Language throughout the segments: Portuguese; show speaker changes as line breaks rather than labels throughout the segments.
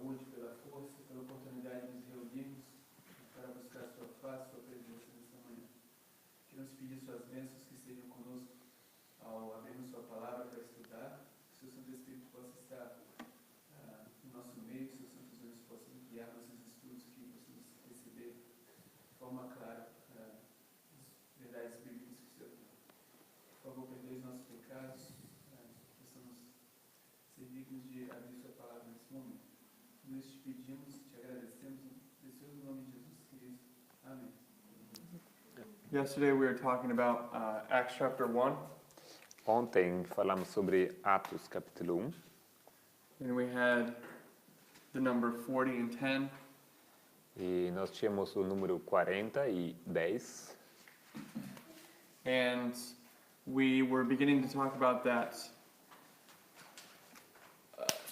saúde, pela força, pela oportunidade de nos reunirmos para buscar sua face, sua presença nesta manhã. Queremos pedir suas bênçãos que estejam conosco ao abrirmos sua palavra para estudar, que o seu Santo Espírito possa estar no nosso meio, que o seu Santo Deus possa guiar nossos estudos, que possamos receber de forma clara as verdades bíblicas que o Senhor tem. Por favor, perdoe os nossos pecados, possamos ser dignos de abrir sua palavra nesse momento. Nós te pedimos, te agradecemos, em precioso nome de Jesus Cristo. Amém.
Yesterday we were talking about Acts chapter 1,
Ontem falamos sobre Atos capítulo 1
and we had the number 40 and 10,
e nós tínhamos o número 40 e 10
and we were beginning to talk about that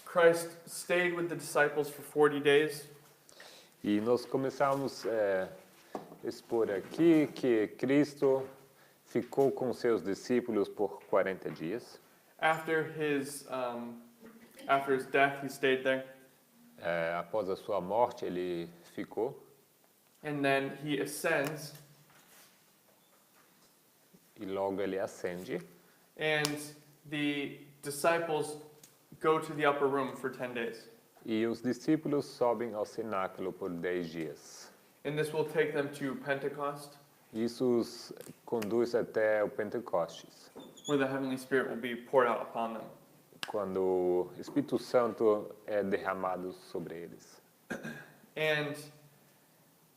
Christ stayed with the disciples for 40 days,
e nós começamos a expor aqui que Cristo ficou com seus discípulos por 40 dias.
after his death he stayed there,
Após a sua morte ele ficou
and then he ascends,
e logo ele ascende
and the disciples go to the upper room for 10 days.
e os discípulos sobem ao cenáculo por 10 dias.
And this will take them to Pentecost,
Isso os conduz até o Pentecostes,
where the Heavenly Spirit will be poured out upon them.
quando o Espírito Santo é derramado sobre eles.
And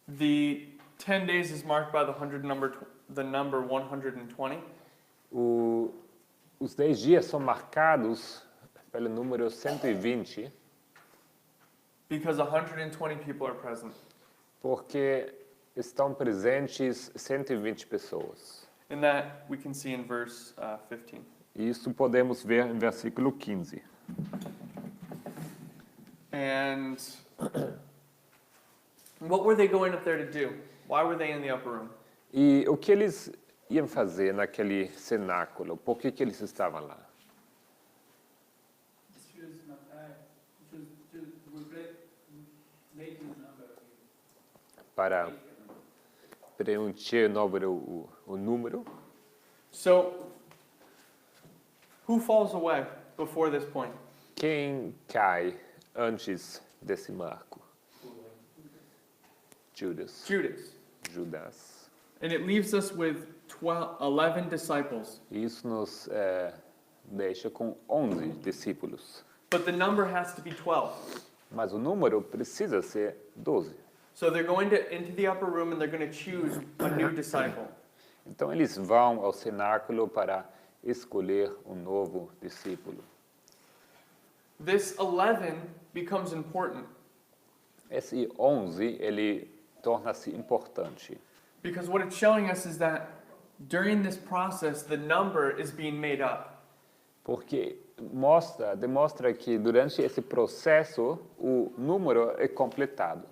the 10 days is marked by the number 120.
Os 10 dias são marcados pelo número 120,
Because 120 people are present.
porque estão presentes 120 pessoas.
And that we can see in verse 15.
Isso podemos ver em versículo 15.
And what were they going up there to do? Why were they in the upper room?
E o que eles iam fazer naquele cenáculo? Por que eles estavam lá? Para preencher o número.
So, who falls away before this point?
Quem cai antes desse marco? Judas.
Judas. And it leaves us with 11 disciples.
Isso nos deixa com 11 discípulos.
But the number has to be 12.
Mas o número precisa ser 12.
So they're going into the upper room and they're going to choose a new disciple.
Então eles vão ao cenáculo para escolher um novo discípulo.
This 11 becomes important
Esse 11, ele torna-se importante.
because what it's showing us is that during this process, the number is being made up.
Porque demonstra que durante esse processo o número é completado.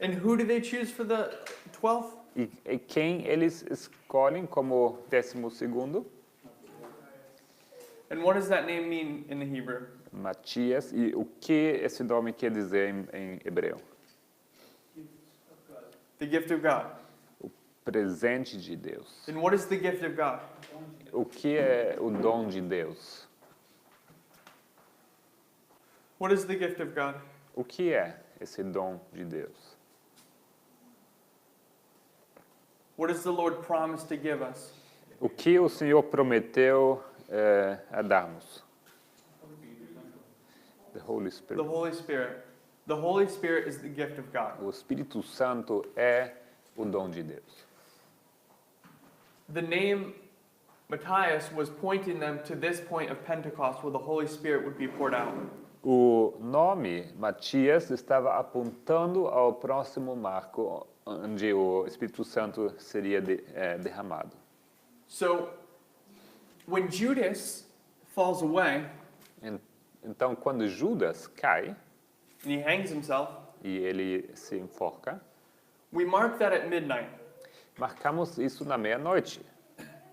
And who do they choose for the 12th?
E quem eles escolhem como 12º?
And what does that name mean in the Hebrew?
Matias. E o que esse nome quer dizer em hebreu?
The gift of God.
O presente de Deus.
And what is the gift of God?
O que é o dom de Deus?
What is the gift of God?
O que é esse dom de Deus?
What does the Lord promise to give us?
O que o Senhor prometeu a darmos? The Holy Spirit.
The Holy Spirit. The Holy Spirit is the gift of God.
O Espírito Santo é o dom de Deus.
The name Matthias was pointing them to this point of Pentecost where the Holy Spirit would be poured out.
O nome Matias estava apontando ao próximo marco onde o Espírito Santo seria derramado.
So, when Judas falls away
Então, quando Judas cai
and he hangs himself,
e ele se enforca,
we mark that at midnight.
marcamos isso na meia-noite.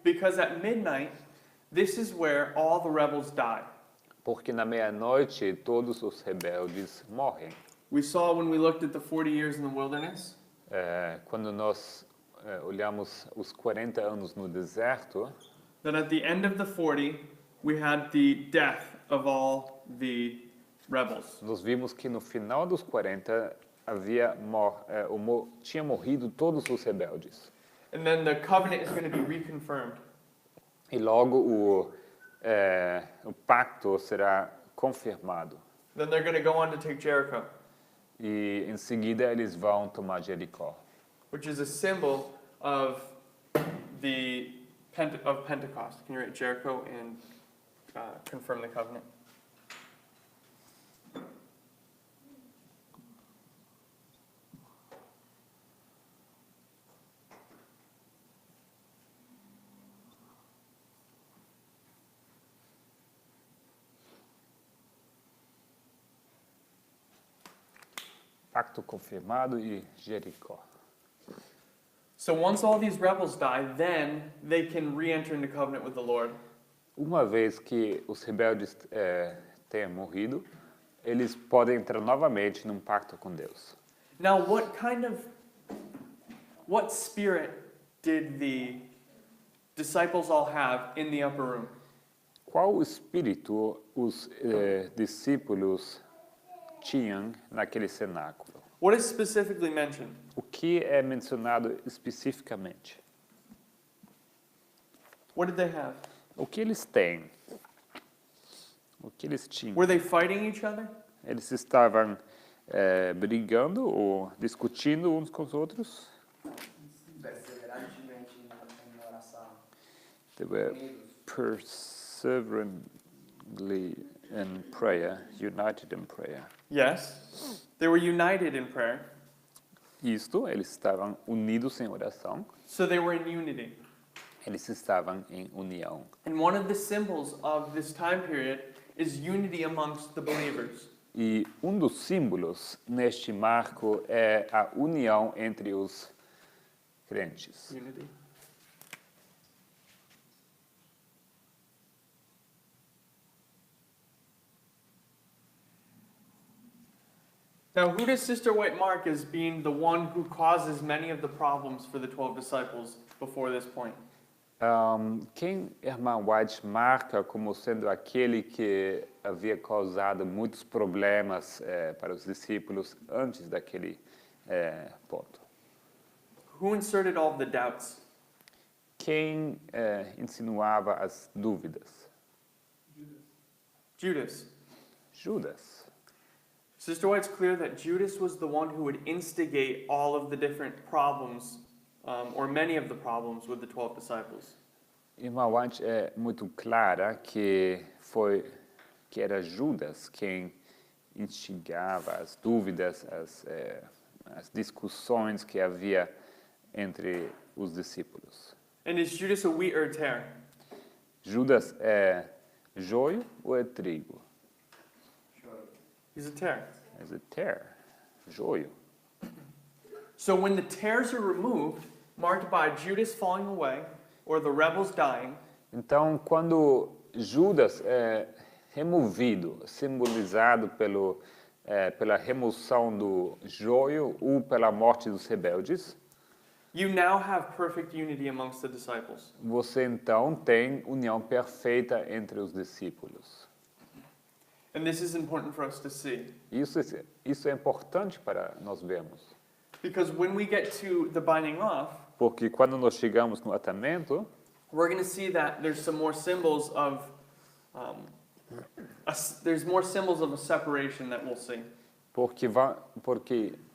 Because at midnight, this is where all the rebels die.
Porque na meia-noite todos os rebeldes morrem.
We saw when we looked at the 40 years in the wilderness
Quando nós olhamos os 40 anos no deserto,
that at the end of the 40, we had the death of all the rebels.
nós vimos que no final dos 40 tinha morrido todos os rebeldes.
And then the covenant is going to be reconfirmed.
E logo o pacto será confirmado.
Then they're going to go on to take Jericho,
E em seguida eles vão tomar Jericó,
which is a symbol of the of Pentecost. Can you write Jericho and confirm the covenant?
pacto confirmado e Jericó.
So once all these rebels die, then they can re-enter into covenant with the Lord.
Uma vez que os rebeldes tenham morrido, eles podem entrar novamente num pacto com Deus.
Now, what spirit did the disciples all have in the upper room?
Qual espírito os discípulos tinham naquele cenáculo?
What is specifically mentioned?
O que é mencionado especificamente?
What did they have?
O que eles têm? O que eles tinham?
Were they fighting each other?
Eles estavam brigando ou discutindo uns com os outros?
Perseverantemente em oração.
They were perseveringly in prayer, united in prayer.
Yes. They were united in prayer.
Isto, eles estavam unidos em oração.
So they were in unity.
Eles estavam em união.
And one of the symbols of this time period is unity amongst the believers.
E um dos símbolos neste marco é a união entre os crentes.
Unity. Now, who does Sister White mark as being the one who causes many of the problems for the 12 disciples before this point?
Quem Irmã White marca como sendo aquele que havia causado muitos problemas para os discípulos antes daquele ponto?
Who inserted all of the doubts?
Quem insinuava as dúvidas?
Judas.
Judas.
Sister White's clear that Judas was the one who would instigate all of the different problems, or many of the problems with the 12 disciples.
Irmã White é muito clara que era Judas quem instigava as dúvidas, as discussões que havia entre os discípulos.
And is Judas a wheat or a tare?
Judas é joio ou é trigo?
He's a tare.
É tare, joio.
So when the tares are removed, marked by Judas falling away or the rebels dying,
Então, quando Judas é removido, simbolizado pela remoção do joio ou pela morte dos rebeldes,
you now have perfect unity amongst the disciples.
você então tem união perfeita entre os discípulos.
And this is important for us to see.
Isso é importante para nós vermos.
Because when we get to the binding off,
Porque quando nós chegamos no atamento,
we're going to see that there's some more symbols of there's more symbols of a separation that we'll see.
porque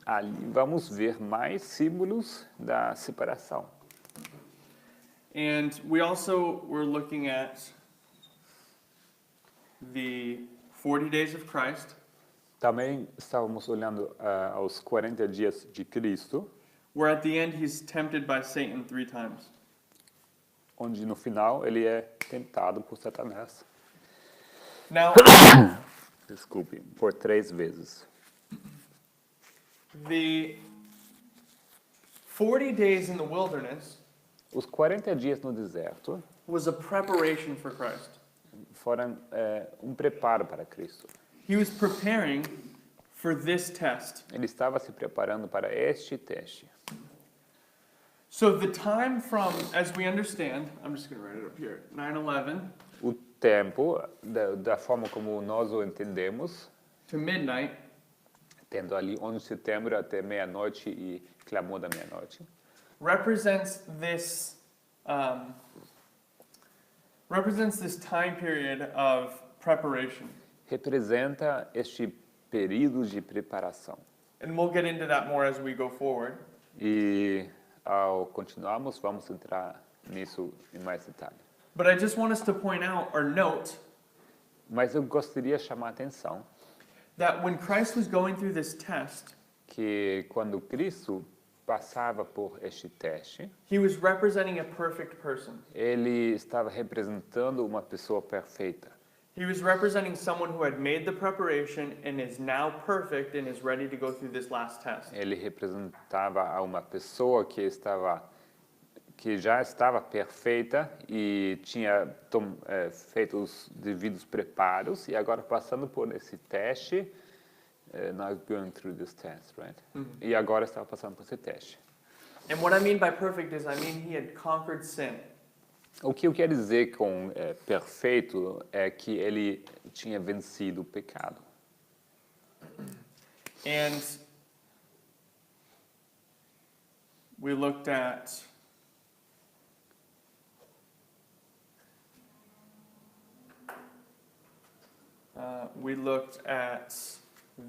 ali vamos ver mais símbolos da separação.
And we also were looking at the 40 days of Christ,
Também estávamos olhando aos 40 dias de Cristo,
where at the end he's tempted by Satan 3 times.
onde no final ele é tentado por Satanás.
Now,
Desculpe, por 3 vezes.
the 40 days in the wilderness
Os 40 dias no deserto
was a preparation for Christ.
foram preparo para Cristo.
He was preparing for this test.
Ele estava se preparando para este teste.
So the time from, as we understand, I'm just going to write it up here, 9/11
O tempo, da forma como nós o entendemos,
to midnight,
tendo ali 11 de setembro até meia-noite e clamor da meia-noite,
represents this time period of preparation.
representa este período de preparação.
And we'll get into that more as we go forward.
E ao continuarmos, vamos entrar nisso em mais detalhe.
But I just want us to point out or note
Mas eu gostaria de chamar a atenção
that when Christ was going through this test,
que quando Cristo passava por este teste,
he was representing a perfect person.
ele estava representando uma pessoa perfeita.
He was representing someone who had made the preparation and is now perfect and is ready to go through this last test.
Ele representava uma pessoa que já estava perfeita e tinha feito os devidos preparos e agora passando por esse teste, not going through this test, right? E agora estava passando por esse teste.
And what I mean by perfect is I mean he had conquered sin.
O que eu quero dizer com perfeito é que ele tinha vencido o pecado.
And we looked at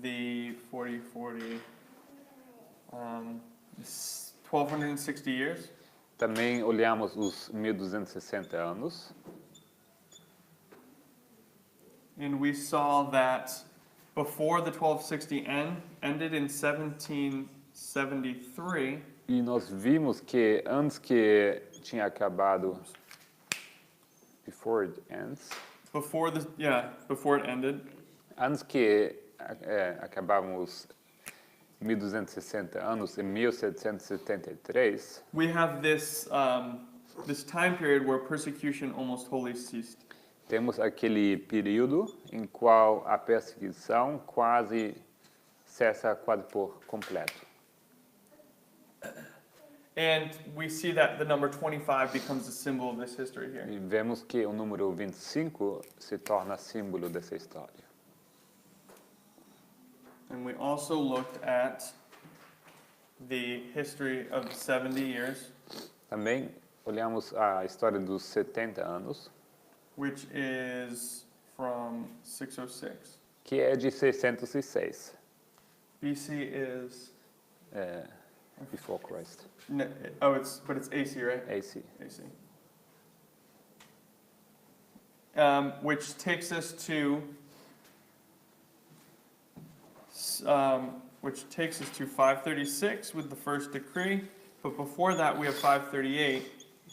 the 1260 years.
Também olhamos os 1260 anos.
And we saw that before the 1260 ended in 1773,
E nós vimos que antes que tinha acabado, before it
ended,
antes que acabamos 1260 anos, em 1773,
we have this time period where persecution almost wholly ceased.
temos aquele período em qual a perseguição quase cessa quase por completo.
And we see that the number 25 becomes a symbol of this history here.
E vemos que o número 25 se torna símbolo dessa história.
And we also looked at the history of 70 years,
Também olhamos a história dos 70 anos,
which is from 606.
que é de 606,
BC is
before Christ,
but it's AC, right?
AC.
AC. Which takes us to 536 with the first decree, but before that we have 538,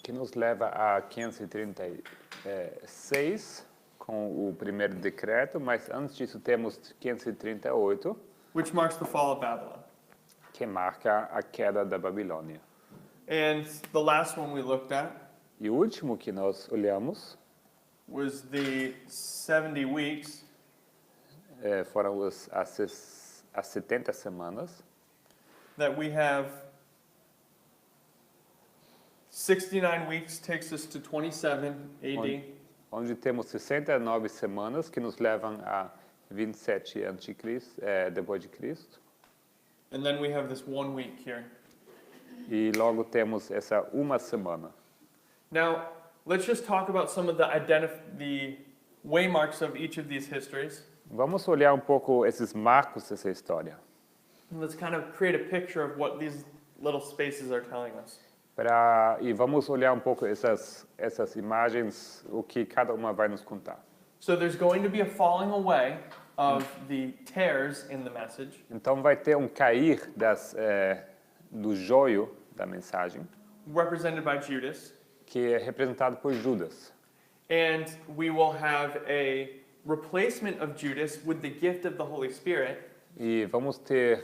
Que nos leva a 536 com o primeiro decreto, mas antes disso temos 538,
which marks the fall of Babylon.
que marca a queda da Babilônia.
And the last one we looked at
E o último que nós olhamos
was the 70 weeks,
foram as 70 semanas,
that we have 69 weeks takes us to 27 AD.
onde temos 69 semanas que nos levam a 27 a.C., depois de Cristo.
And then we have this 1 week here.
E logo temos essa uma semana.
Now, let's just talk about some of the waymarks of each of these histories.
Vamos olhar pouco esses marcos dessa história.
And let's kind of create a picture of what these little spaces are telling us.
E vamos olhar pouco essas imagens, o que cada uma vai nos contar.
So there's going to be a falling away of the tares in the message.
Então vai ter cair do joio da mensagem,
Represented by Judas.
que é representado por Judas.
And we will have a replacement of Judas with the gift of the Holy Spirit.
E vamos ter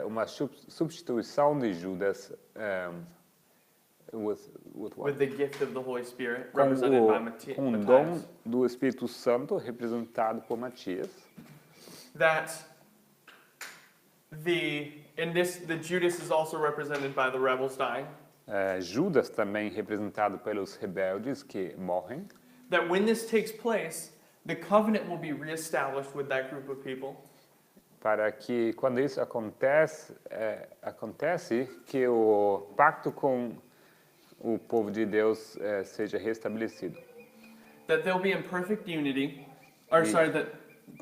uma substituição de Judas with what?
with the gift of the Holy Spirit,
Com
represented by
com o dom
Matthias.
do Espírito Santo, representado por Matias.
That the Judas is also represented by the rebels dying.
Judas também representado pelos rebeldes que morrem.
That when this takes place, the covenant will be reestablished with that group of people.
Para que quando isso acontece, que o pacto com o povo de Deus seja restabelecido.
That they'll be in perfect unity,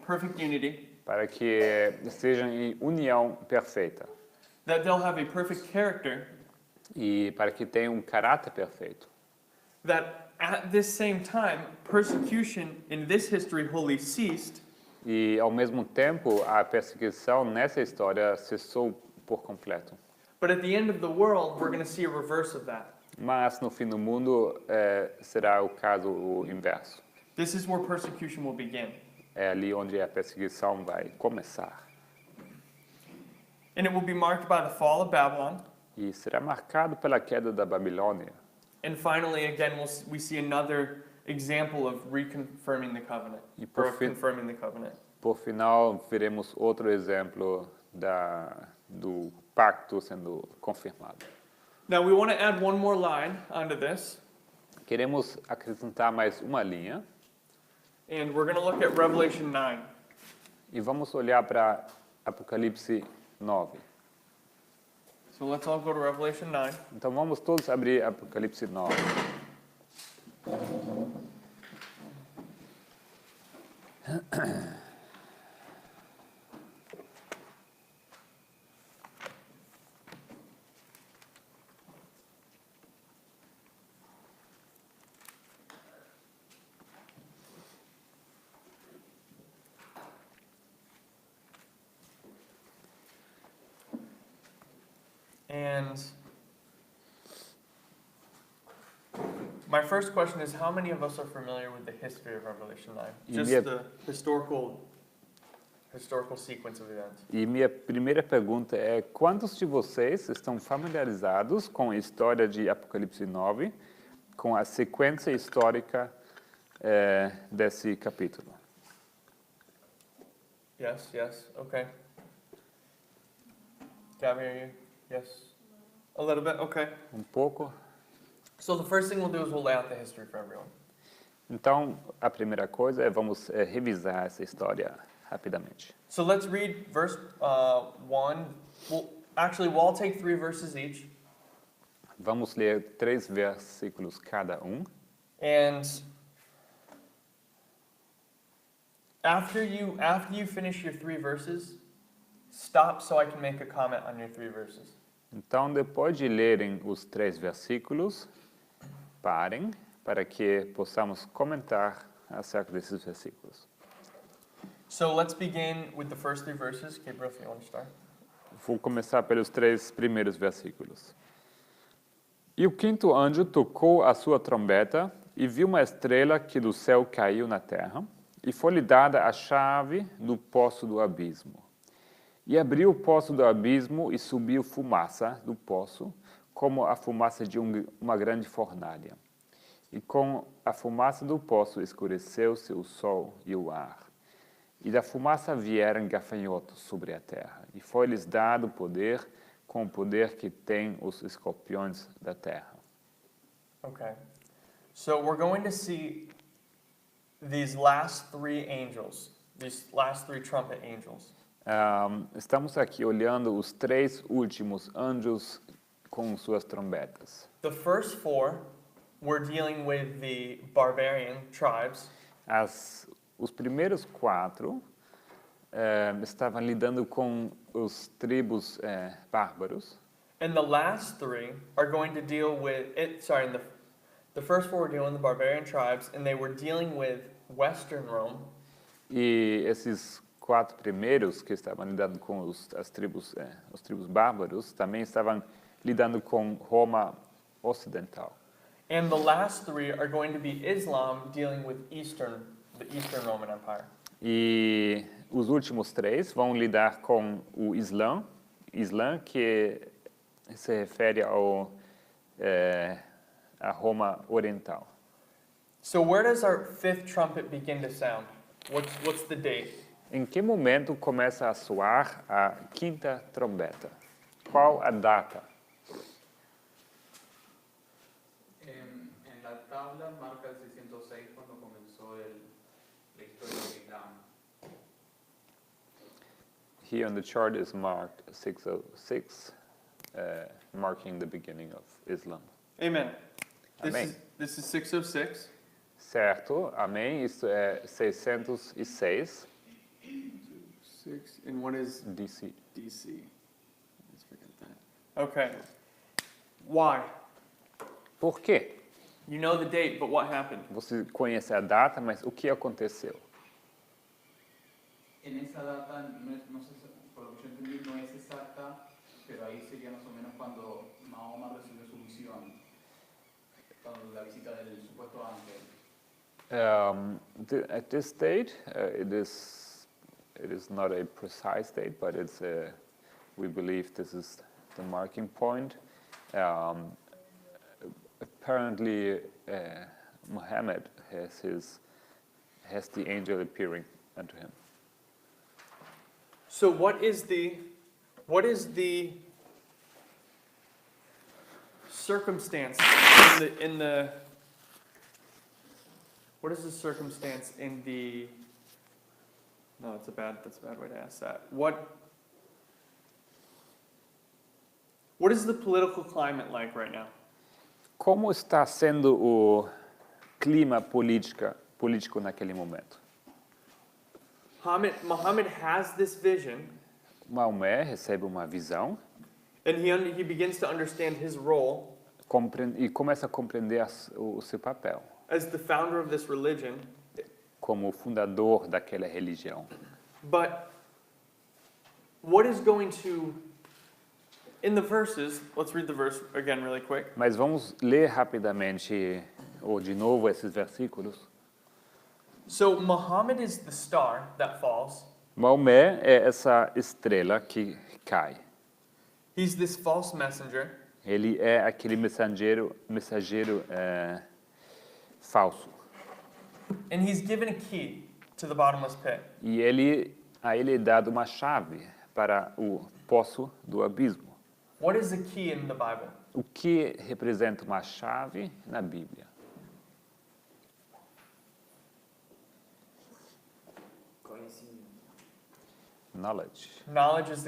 perfect unity.
Para que estejam em união perfeita.
That they'll have a perfect character.
E para que tenham um caráter perfeito.
That at this same time, persecution in this history wholly ceased.
E ao mesmo tempo, a perseguição nessa história cessou por completo.
But at the end of the world, we're going to see a reverse of that.
Mas no fim do mundo será o caso o inverso.
This is where persecution will begin.
É ali onde a perseguição vai começar.
And it will be marked by the fall of Babylon.
E será marcado pela queda da Babilônia.
And finally, again, we see another example of reconfirming the covenant, or of confirming the covenant.
Por final, veremos outro exemplo do pacto sendo confirmado.
Now, we want to add one more line onto this.
Queremos acrescentar mais uma linha.
And we're going to look at Revelation 9.
E vamos olhar para Apocalipse 9.
So let's all go to Revelation 9.
Então vamos todos abrir Apocalipse 9.
And my first question is, how many of us are familiar with the history of Revelation 9? Just the historical sequence of events.
E minha primeira pergunta é: quantos de vocês estão familiarizados com a história de Apocalipse 9, com a sequência histórica desse capítulo?
Yes, okay. Gabby, yes? A little bit, okay.
Um pouco.
So the first thing we'll do is we'll lay out the history for everyone.
Então, a primeira coisa é vamos revisar essa história rapidamente.
So let's read verse 1. We'll all take 3 verses each.
Vamos ler 3 versículos cada um.
And after you finish your 3 verses, stop so I can make a comment on your 3 verses.
Então, depois de lerem os 3 versículos, parem para que possamos comentar acerca desses versículos.
So let's begin with the first 3 verses. Gabriel, if you want to start.
Vou começar pelos 3 primeiros versículos. E o quinto anjo tocou a sua trombeta e viu uma estrela que do céu caiu na terra, e foi-lhe dada a chave do poço do abismo. E abriu o poço do abismo e subiu fumaça do poço, como a fumaça de uma grande fornalha. E com a fumaça do poço escureceu-se o sol e o ar. E da fumaça vieram gafanhotos sobre a terra. E foi-lhes dado poder, com o poder que têm os escorpiões da terra.
Okay. So we're going to see these last 3 angels, these last 3 trumpet angels.
Estamos aqui olhando os 3 últimos anjos com suas trombetas.
The first 4 were dealing with the barbarian tribes.
Os primeiros 4 estavam lidando com os tribos bárbaros.
And the last 3 are going to deal with the first 4 were dealing with the barbarian tribes, and they were dealing with Western Rome.
E esses 4 primeiros que estavam lidando com os tribos bárbaros também estavam lidando com Roma ocidental.
And the last 3 are going to be Islam dealing with the Eastern Roman Empire.
E os últimos 3 vão lidar com o Islã que se refere ao a Roma Oriental.
So where does our fifth trumpet begin to sound? What's the date?
Em que momento começa a soar a quinta trombeta? Qual a data?
En la tabla marca el 606 cuando comenzó la historia del Islam.
Here on the chart is marked 606, marking the beginning of Islam.
Amen.
Amém.
This is 606.
Certo, amém. Isso é 606
And what is
DC.
DC? Let's forget that.
Okay. Why?
Por quê?
You know the date, but what happened?
Você conhece a data, mas o que aconteceu?
En esa data, no sé, por lo que yo entendí, no es exacta, pero ahí sería más o menos cuando Mahoma recibió su misión, cuando la visita del supuesto ángel.
At this date, it is not a precise date, but we believe this is the marking point. Apparently, Muhammad has the angel appearing unto him.
So what is the circumstance in the what is the circumstance in the no, that's a bad way to ask that. What is the political climate like right now?
Como está sendo o clima político naquele momento?
Muhammad has this vision,
Maomé recebe uma visão
and he begins to understand his role
e começa a compreender o seu papel
as the founder of this religion.
como fundador daquela religião.
But what is going to, in the verses, let's read the verse again really quick.
Mas vamos ler rapidamente, ou de novo, esses versículos.
So Muhammad is the star that falls.
Maomé é essa estrela que cai.
He's this false messenger.
Ele é aquele mensageiro falso.
And he's given a key to the bottomless pit.
E a ele é dado uma chave para o poço do abismo.
What is the key in the Bible?
O que representa uma chave na Bíblia? Knowledge.
Knowledge is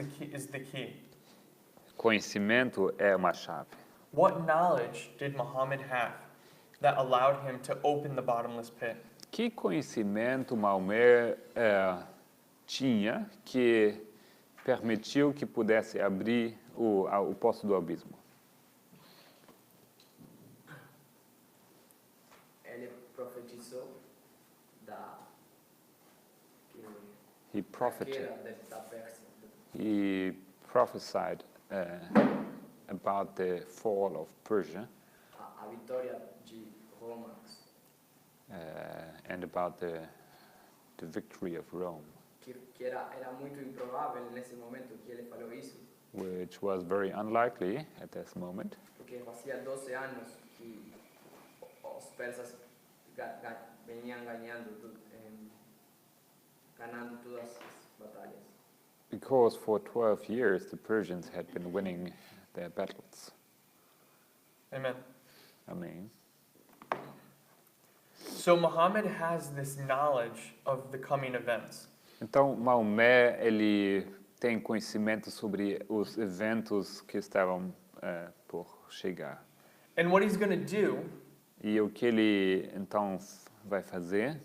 the key.
Conhecimento é uma chave.
What knowledge did Muhammad have that allowed him to open the bottomless pit?
Que conhecimento Maomé tinha que permitiu que pudesse abrir o poço do abismo?
Ele profetizou
He prophesied.
da Pérsia.
He prophesied about the fall of Persia
A vitória de Roma.
and about the victory of Rome,
Que era muito improvável nesse momento que ele falou isso,
which was very unlikely at this moment,
porque fazia 12 anos que os persas venían ganando todas as batalhas.
because for 12 years the Persians had been winning their battles.
Amen.
I mean,
So Muhammad has this knowledge of the coming events.
então Maomé ele tem conhecimento sobre os eventos que estavam por chegar.
And what he's going to do
E o que ele então vai fazer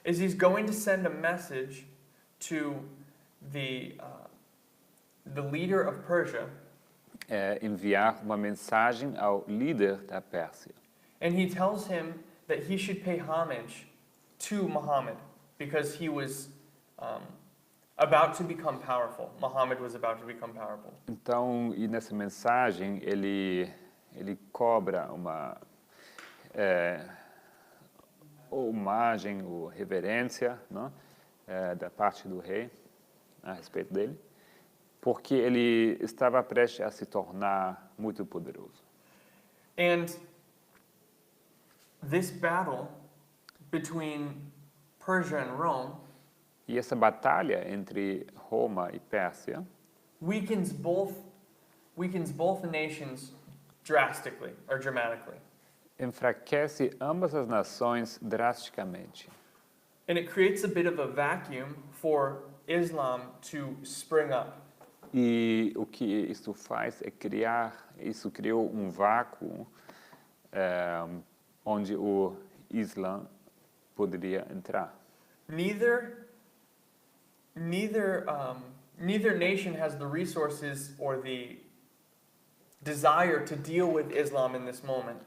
is he's going to send a message to the leader of Persia,
é enviar uma mensagem ao líder da Pérsia.
and he tells him that he should pay homage to Muhammad because he was about to become powerful. Muhammad was about to become powerful.
Então, e nessa mensagem ele cobra uma homagem ou reverência, não? Da parte do rei a respeito dele, porque ele estava prestes a se tornar muito poderoso.
And this battle between Persia and Rome
E essa batalha entre Roma e Pérsia
weakens both nations drastically or dramatically.
enfraquece ambas as nações drasticamente.
And it creates a bit of a vacuum for Islam to spring up.
E o que isso faz é isso criou um vácuo onde o Islã poderia entrar.
Neither nation has the resources or the desire to deal with Islam in this moment.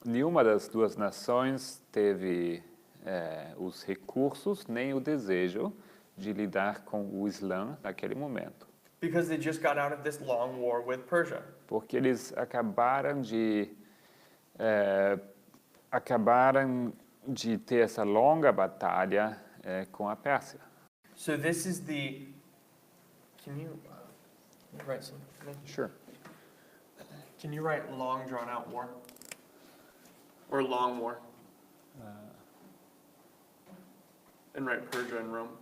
Nenhuma das duas nações teve os recursos nem o desejo de lidar com o Islã naquele momento.
Because they just got out of this long war with Persia.
Porque eles acabaram de ter essa longa batalha com a Pérsia.
So this is the. Can you write some?
Sure.
Can you write long drawn out war? Or long war? And write Persia and Rome.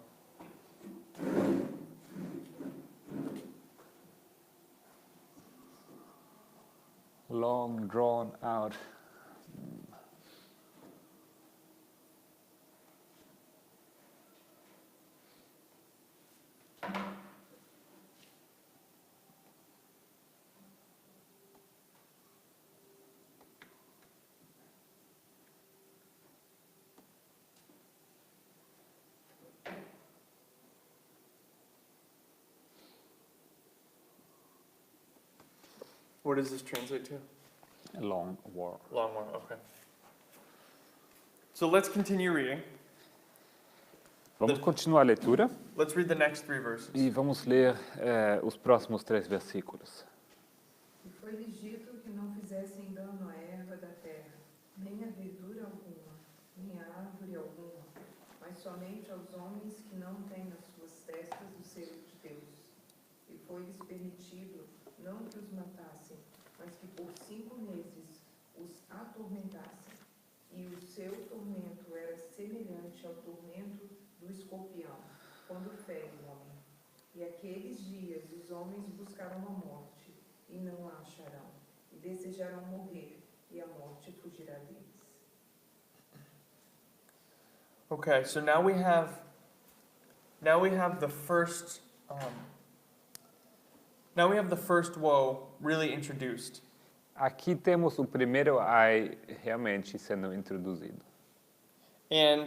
Long drawn out.
What does this translate to?
A long war.
Long war, okay. So let's continue reading.
Vamos continuar a leitura
Let's read the next 3 verses.
e vamos ler os próximos 3 versículos.
E foi-lhes dito que não fizessem dano à erva da terra, nem a verdura alguma, nem a árvore alguma, mas somente aos homens que não têm nas suas testas o selo de Deus. E foi-lhes permitido não que os matassem, mas que por 5 meses os atormentassem. E o seu tormento era semelhante ao tormento do escorpião, quando fere o homem. E aqueles dias os homens buscaram a morte, e não a acharão, e desejarão morrer, e a morte fugirá deles.
Okay, so now we have the first woe really introduced.
Aqui temos o primeiro ai realmente sendo introduzido.
And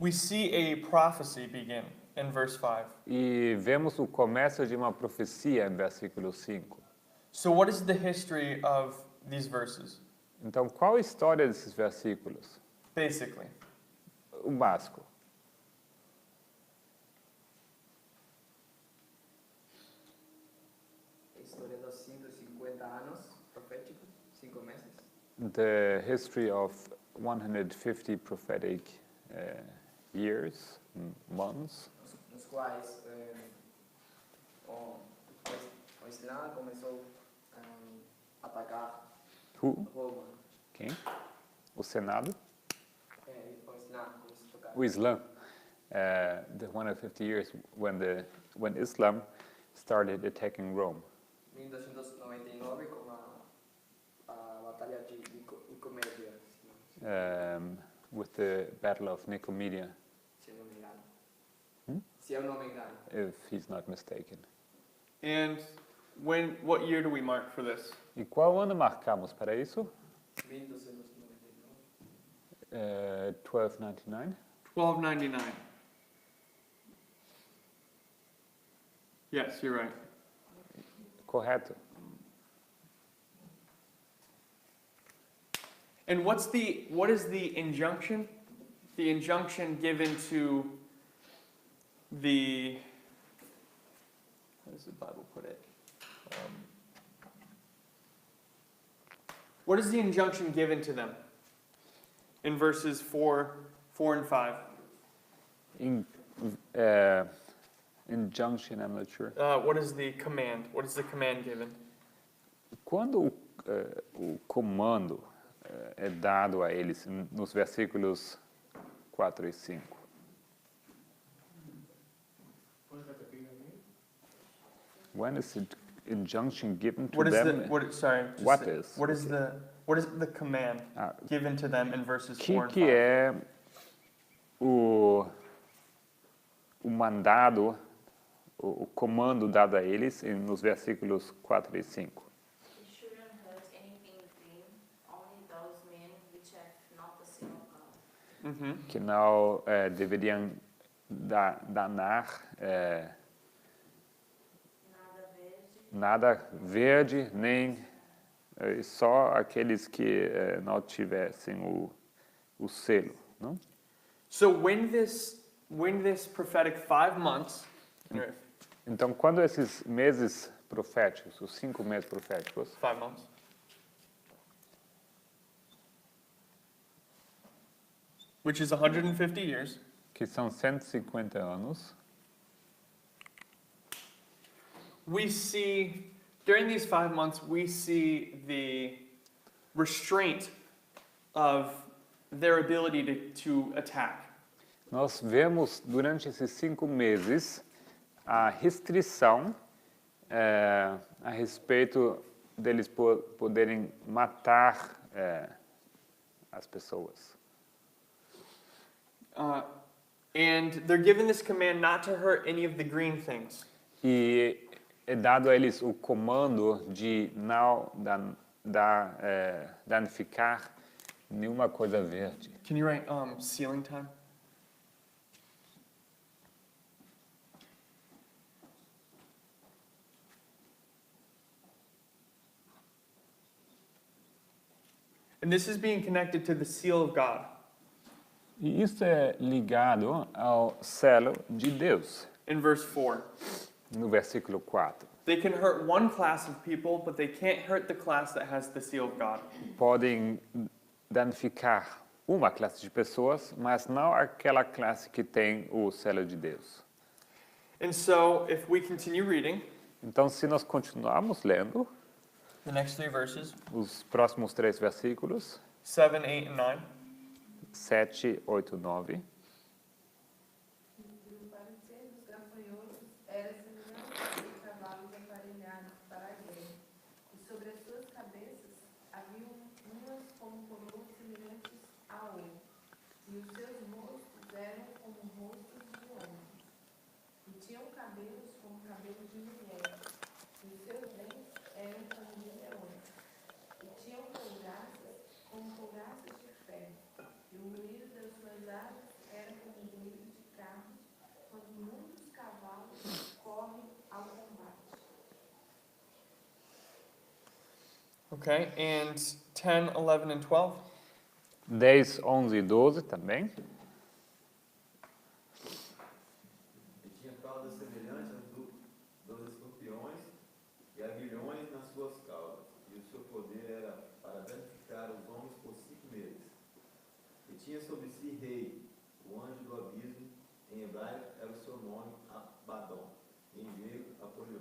we see a prophecy begin in verse 5.
E vemos o começo de uma profecia em versículo 5.
So what is the history of these verses?
Então, qual a história desses versículos?
Basically.
O básico.
História dos 150 anos proféticos, 5 meses.
The history of 150 prophetic years, months,
Nos quais o Islã começou a atacar
who?
Roma.
Quem? O Senado?
O Islã começou a atacar.
O Islã. The 150 years when Islam started attacking Rome.
1299 com a batalha de Nicomédia,
With the Battle of Nicomedia,
se eu não me engano. Se eu não me engano.
if he's not mistaken.
And what year do we mark for this?
E qual ano marcamos para isso?
1299.
1299.
1299. Yes, you're right.
Correto.
And what is the injunction? The injunction given to the, how does the Bible put it? What is the injunction given to them? In verses 4 and 5.
Injunction, I'm not sure.
What is the command? What is the command given?
Quando o comando é dado a eles nos versículos 4 e 5. When is the injunction given to
What is
them?
the what? Sorry. just
What
say-
is?
What is the command
Ah,
given to them in verses
que
4 and 5?
que é o mandado, o comando dado a eles nos versículos 4 e 5?
You shouldn't hurt anything green, only those men which have not the seal of God.
Mm-hmm.
Que não deveriam danar
Nada verde,
nada verde, nem só aqueles que não tivessem o selo. Não?
So when this prophetic 5 months,
Então, quando esses meses proféticos, os 5 meses proféticos,
5 months. Which is 150 years.
que são 150 anos,
We see, during these 5 months, we see the restraint of their ability to attack.
nós vemos durante esses 5 meses a restrição a respeito deles poderem matar as pessoas.
And they're given this command not to hurt any of the green things.
E é dado a eles o comando de não danificar nenhuma coisa verde.
Can you write sealing time? And this is being connected to the seal of God.
E isso é ligado ao selo de Deus,
In verse 4.
no versículo 4.
They can hurt one class of people, but they can't hurt the class that has the seal of God.
Podem danificar uma classe de pessoas, mas não aquela classe que tem o selo de Deus.
And so, if we continue reading,
Então, se nós continuarmos lendo
the next 3 verses,
os próximos 3 versículos,
7, 8, and 9.
7, 8, 9,
E o parecer dos gafanhotos era semelhante a cavalos aparelhados para a guerra. E sobre as suas cabeças havia umas como coroas semelhantes a ouro. E os seus rostos eram como rostos de homens. E tinham cabelos como cabelos de mulher. E os seus dentes eram como de leões. E tinham couraças como couraças de ferro. E o ruído das suas asas era como o ruído de carros, quando muitos cavalos correm ao combate.
Okay, and 10, 11, and 12.
10, 11 e 12 também.
E tinha caudas semelhantes dos escorpiões e aguilhões nas suas caudas, e o seu poder era para danificar os homens por 5 meses. E tinha sobre si rei, o anjo do abismo, em hebraico era o seu nome Abaddon, em grego Apolion.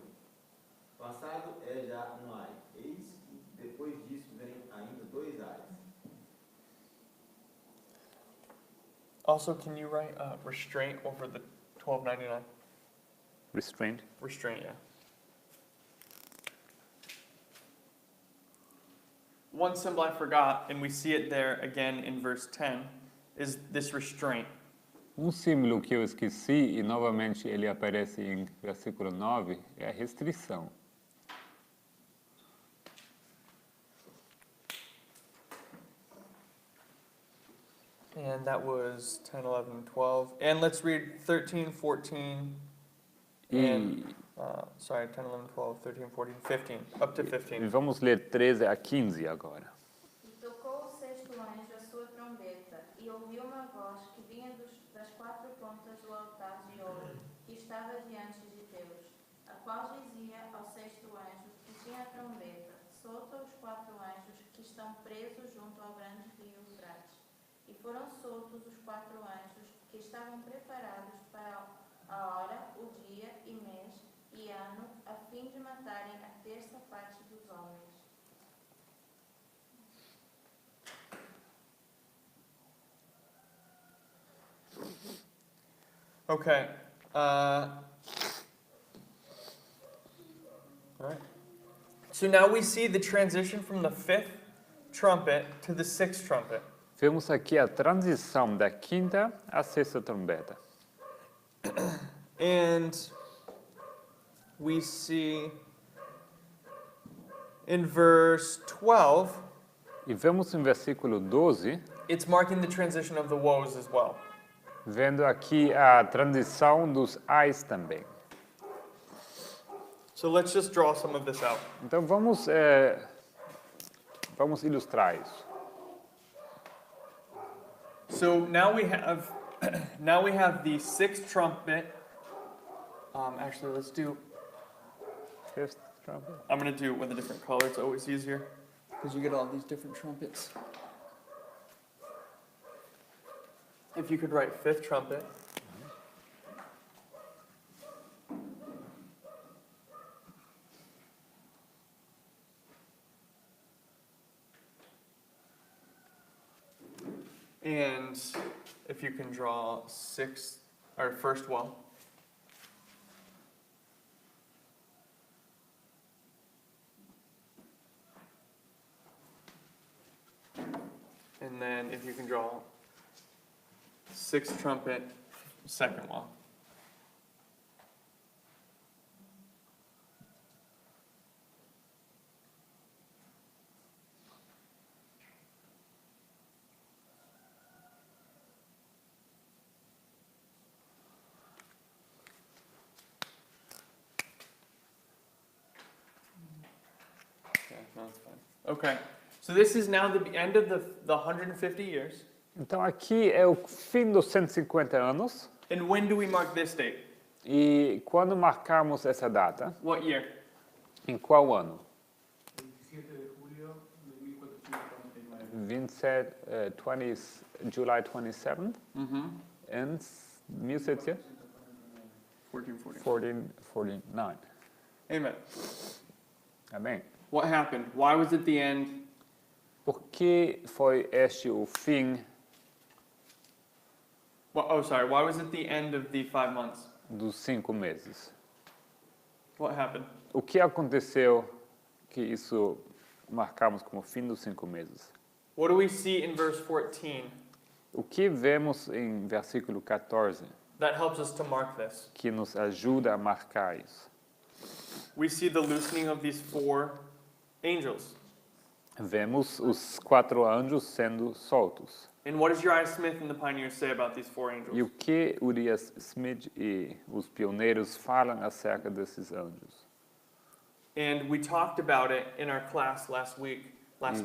Passado é já um ai, eis que depois disso vem ainda 2 ais.
Also, can you write restraint over the 1299?
Restraint.
Restraint, yeah. One symbol I forgot, and we see it there again in verse 10, is this restraint.
Símbolo que eu esqueci, e novamente ele aparece em versículo 9, é a restrição.
And that was 10, 11, and 12. And let's read 13, 14, and, sorry, 10, 11, 12, 13, 14, 15, up to
E
15.
vamos ler 13 a 15 agora.
E tocou o sexto anjo a sua trombeta, e ouviu uma voz que vinha das 4 pontas do altar de ouro que estava diante de Deus, a qual dizia ao sexto anjo que tinha a trombeta: solta os 4 anjos que estão presos junto ao grande rio Eufrates. E foram soltos os 4 anjos que estavam preparados para a hora, o dia e mês e ano, a fim de matarem a terça parte dos homens.
Okay. All right. So now we see the transition from the fifth trumpet to the sixth trumpet.
Vemos aqui a transição da quinta à sexta trombeta.
And we see in verse 12,
E vemos em versículo 12,
it's marking the transition of the woes as well.
vendo aqui a transição dos ais também.
So let's just draw some of this out.
Então vamos ilustrar isso.
So now we have the sixth trumpet. Actually, let's do.
Fifth trumpet.
I'm gonna do it with a different color. It's always easier because you get all these different trumpets. If you could write fifth trumpet. And if you can draw sixth or first well. And then if you can draw sixth trumpet, second well. No, that's fine. Okay, so this is now the end of the 150 years.
Então aqui é o fim dos 150 anos.
And when do we mark this date?
E quando marcamos essa data?
What year?
Em qual ano?
27 de julio de 1449.
27, July 27
Mm-hmm.
and 1749.
1440. Amen.
Amém.
What happened? Why was it the end?
Por que foi este o fim
Why was it the end of the 5 months?
dos 5 meses?
What happened?
O que aconteceu que isso marcamos como fim dos 5 meses?
What do we see in verse 14
O que vemos em versículo 14
that helps us to mark this?
que nos ajuda a marcar isso?
We see the loosening of these 4 angels.
Vemos os 4 anjos sendo soltos.
And what does Uriah Smith and the pioneers say about these 4
E
angels?
o que Urias Smith e os pioneiros falam acerca desses anjos?
And we talked about it in our class last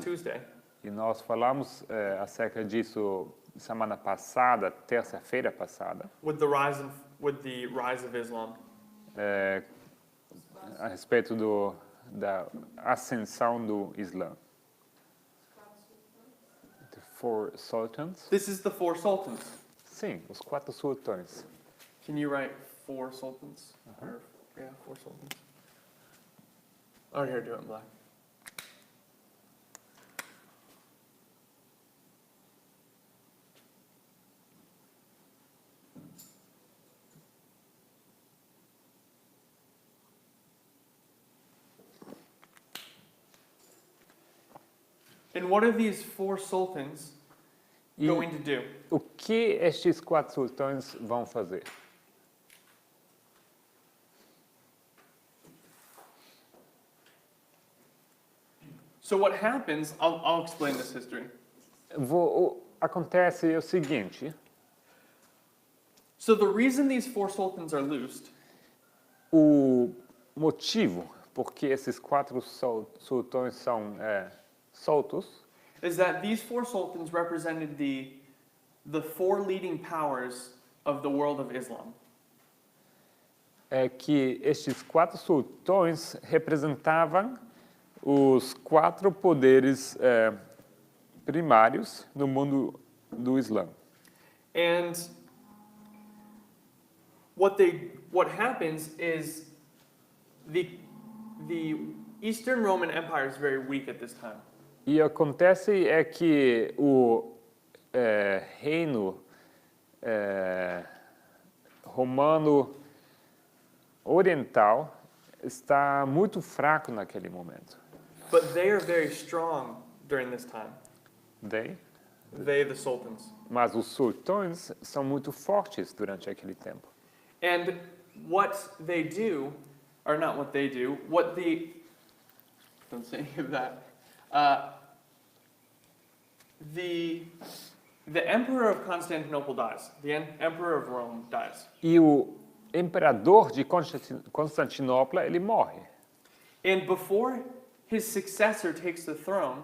Tuesday.
E nós falamos acerca disso semana passada, terça-feira passada,
With the rise of Islam.
a respeito da ascensão do Islã. The Four Sultans?
This is the 4 sultans.
Sim, os 4 sultões.
Can you write 4 sultans? Or, yeah, 4 sultans. Oh, here, do it in black. And what are these 4 sultans
E
going to do?
o que estes 4 sultões vão fazer?
So what happens, I'll explain this history.
Acontece o seguinte,
So the reason these 4 sultans are loosed
o motivo por que esses 4 sultões são soltos
is that these 4 sultans represented the 4 leading powers of the world of Islam.
é que estes 4 sultões representavam os 4 poderes primários no mundo do Islã.
And what happens is the Eastern Roman Empire is very weak at this time.
E acontece é que o reino romano oriental está muito fraco naquele momento.
But they are very strong during this time.
They?
They, the sultans.
Mas os sultões são muito fortes durante aquele tempo.
And what they do, or not what they do, what the, don't say any of that. The emperor of Constantinople dies. The emperor of Rome dies.
E o imperador de Constantinopla, ele morre.
And before his successor takes the throne,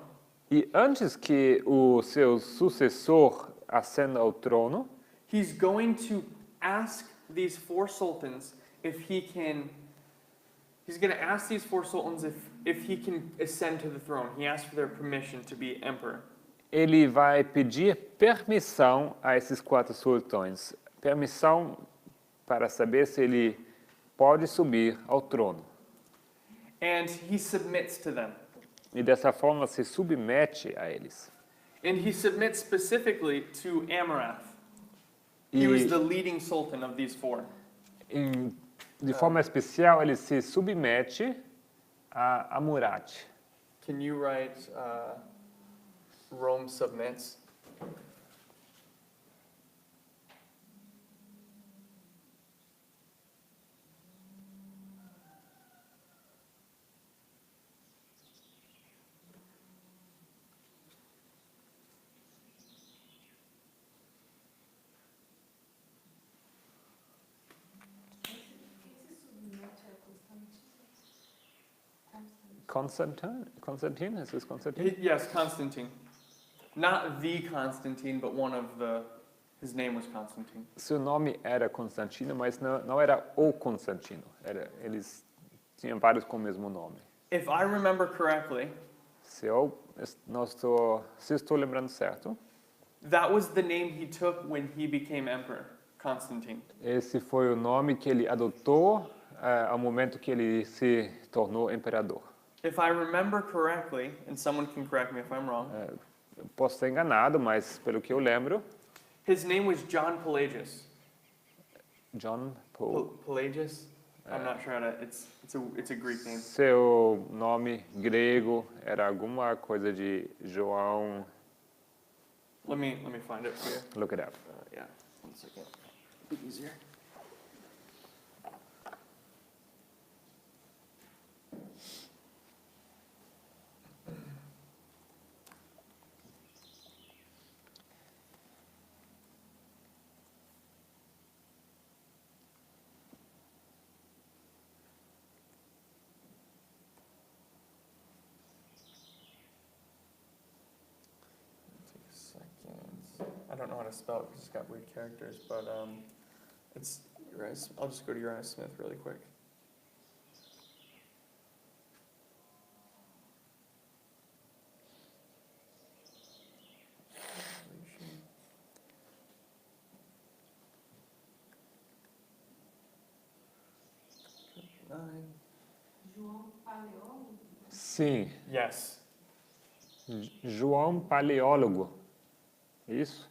E antes que o seu sucessor ascenda ao trono,
he's going to ask these four sultans if he can. He's going to ask these four sultans if he can ascend to the throne. He asks for their permission to be emperor.
ele vai pedir permissão a esses 4 sultões. Permissão para saber se ele pode subir ao trono.
And he submits to them.
E dessa forma se submete a eles.
And he submits specifically to Amurath. He was
E
the leading sultan of these four.
de forma especial ele se submete a Murat.
Can you write Rome submits?
Constantine? Is this Constantine?
Yes, Constantine. Not the Constantine, but one of the. His name was Constantine.
Seu nome era Constantino, mas não era o Constantino. Eles tinham vários com o mesmo nome.
If I remember correctly,
Se estou lembrando certo,
that was the name he took when he became emperor, Constantine.
esse foi o nome que ele adotou ao momento que ele se tornou imperador.
If I remember correctly, and someone can correct me if I'm wrong,
Eu posso estar enganado, mas pelo que eu lembro,
his name was John Pelagius.
John Paul.
Pelagius? I'm not sure how to. It's a Greek name.
Seu nome grego era alguma coisa de João.
Let me find it for you.
Look it up.
Yeah, 1 second. Be easier. I don't know how to spell it because it's got weird characters, but it's Uriah. I'll just go to Uriah Smith really quick.
João Paleólogo?
Sim,
Yes.
João Paleólogo. Isso?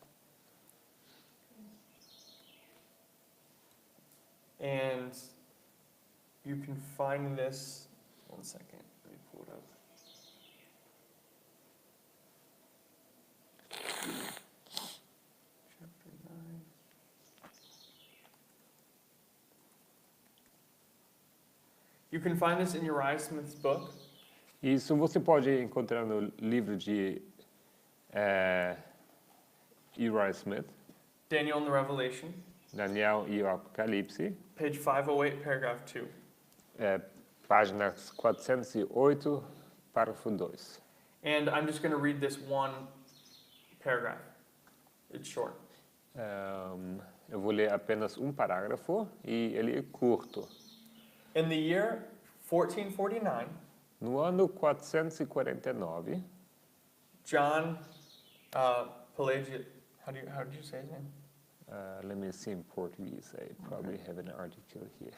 And you can find this. 1 second. Let me pull it up. Chapter 9. You can find this in Uriah Smith's book.
Isso você pode encontrar no livro de Uriah Smith,
Daniel and the Revelation,
Daniel e o Apocalipse,
page 508, paragraph 2.
páginas 408, parágrafo 2.
And I'm just going to read this one paragraph. It's short.
Eu vou ler apenas um parágrafo e ele é curto.
In the year 1449,
No ano 449,
John Pelagius, how did you say his name?
let me see in Portuguese. I probably have an article here.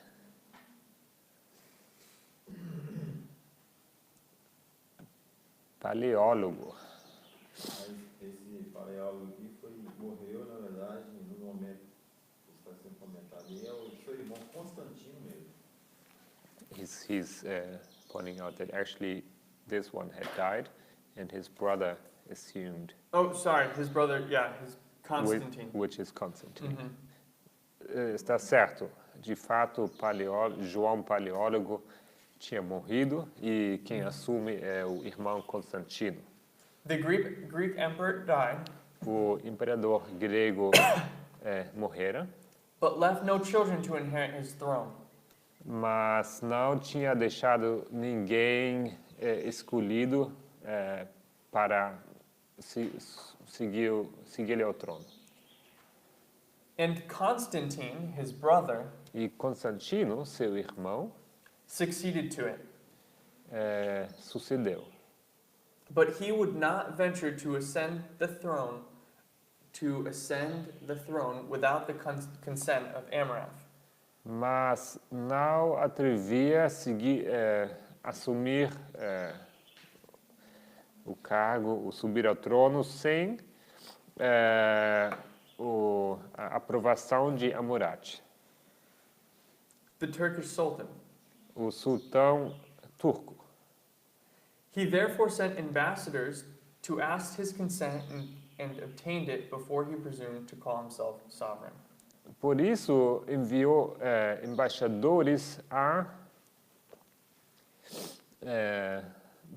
Paleólogo.
Mas esse paleólogo aqui morreu, na verdade, no momento que está sendo comentado E é o seu irmão Constantino mesmo.
He's pointing out that actually this one had died, and his brother assumed,
Oh, sorry, his brother, yeah, his Constantine.
which is Constantine.
Mhm.
Está certo. De fato, João Paleólogo tinha morrido e quem assume é o irmão Constantino.
The Greek emperor died,
O imperador grego morrera,
but left no children to inherit his throne.
mas não tinha deixado ninguém escolhido para seguir ao trono.
And Constantine, his brother,
E Constantino, seu irmão,
succeeded to it.
sucedeu.
But he would not venture to ascend the throne without the consent of Amurath.
Mas não atrevia a assumir o cargo, o subir ao trono, sem a aprovação de Hammurabi,
The Turkish Sultan.
o sultão turco.
He therefore sent ambassadors to ask his consent and obtained it before he presumed to call himself sovereign.
Por isso, enviou embaixadores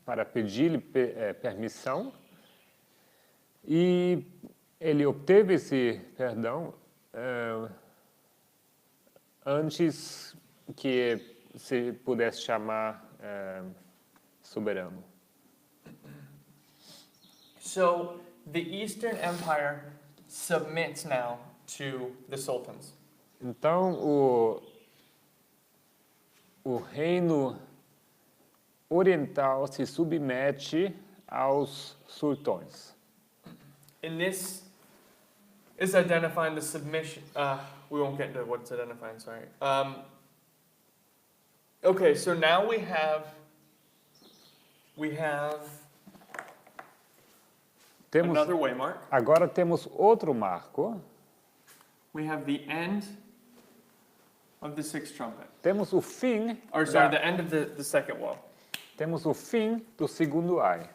para pedir-lhe permissão, e ele obteve esse perdão antes que se pudesse chamar soberano.
So the Eastern Empire submits now to the sultans.
Então, o reino oriental se submete aos sultões.
And this is identifying the submission. We won't get into what it's identifying, sorry. Okay, so now we have another waymark.
Agora temos outro marco.
We have the end of the sixth trumpet.
Temos o fim.
Or sorry, the end of the second woe.
Temos o fim do segundo ai.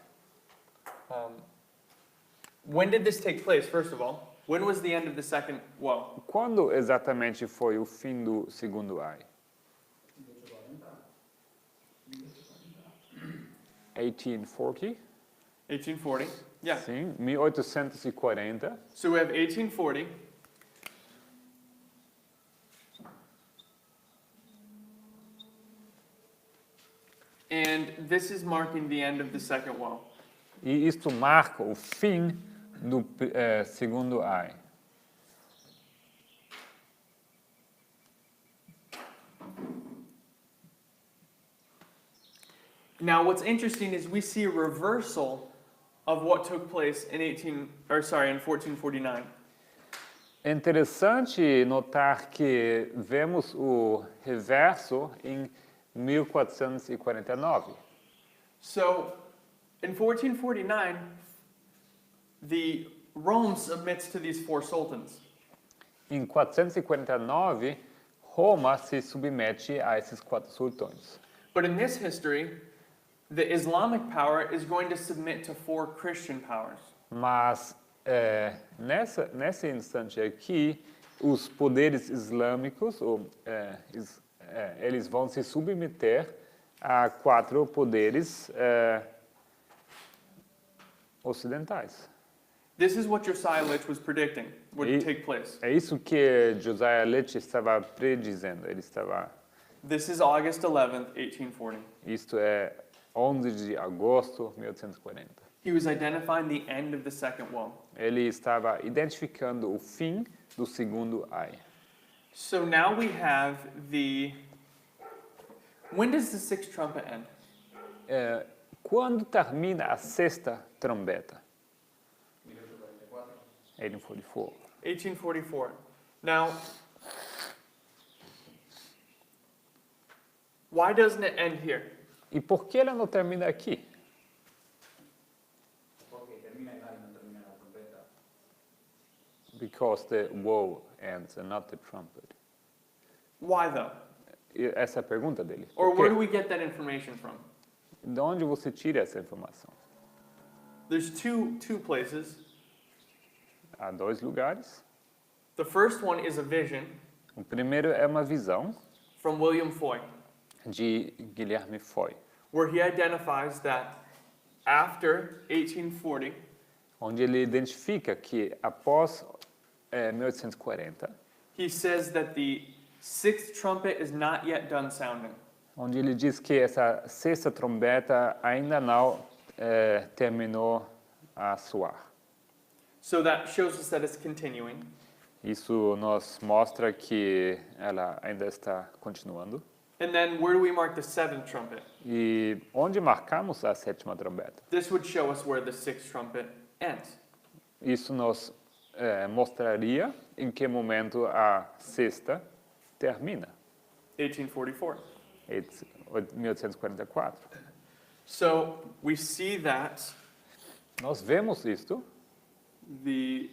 When did this take place, first of all? When was the end of the second woe?
Quando exatamente foi o fim do segundo ai? 1840?
1840. Yeah.
Sim, 1840.
So we have 1840. And this is marking the end of the second woe.
E isto marca o fim do segundo ai.
Now, what's interesting is we see a reversal of what took place in 1449.
É interessante notar que vemos o reverso em 1449.
So, in 1449, the Rome submits to these four sultans.
Em 449, Roma se submete a esses quatro sultões.
But in this history, the Islamic power is going to submit to four Christian powers.
Mas nesse instante aqui, os poderes islâmicos, eles vão se submeter a quatro poderes ocidentais.
This is what Josiah Litch was predicting would take place.
É isso que Josiah Litch estava predizendo.
This is August 11th, 1840.
Isto é 11 de agosto de 1840.
He was identifying the end of the second woe.
Ele estava identificando o fim do segundo ai.
So now we have when does the sixth trumpet end?
Quando termina a sexta trombeta? 1844.
1844. Now, why doesn't it end here?
E por que ela não termina aqui?
Porque termina el año, no termina la trompeta.
Because the woe ends and not the trumpet.
Why though?
E essa é a pergunta dele.
Or
Por
where
quê?
do we get that information from?
De onde você tira essa informação?
There's two places.
Há dois lugares.
The first one is a vision
O primeiro é uma visão
from William Foy,
de Guilherme Foy,
where he identifies that after 1840,
onde ele identifica que após 1840,
he says that the sixth trumpet is not yet done sounding.
onde ele diz que essa sexta trombeta ainda não terminou a soar.
So that shows us that it's continuing.
Isso nos mostra que ela ainda está continuando.
And then where do we mark the seventh trumpet?
E onde marcamos a sétima trombeta?
This would show us where the sixth trumpet ends.
Isso nos mostraria em que momento a sexta termina.
1844.
1844.
So we see that
Nós vemos isto.
in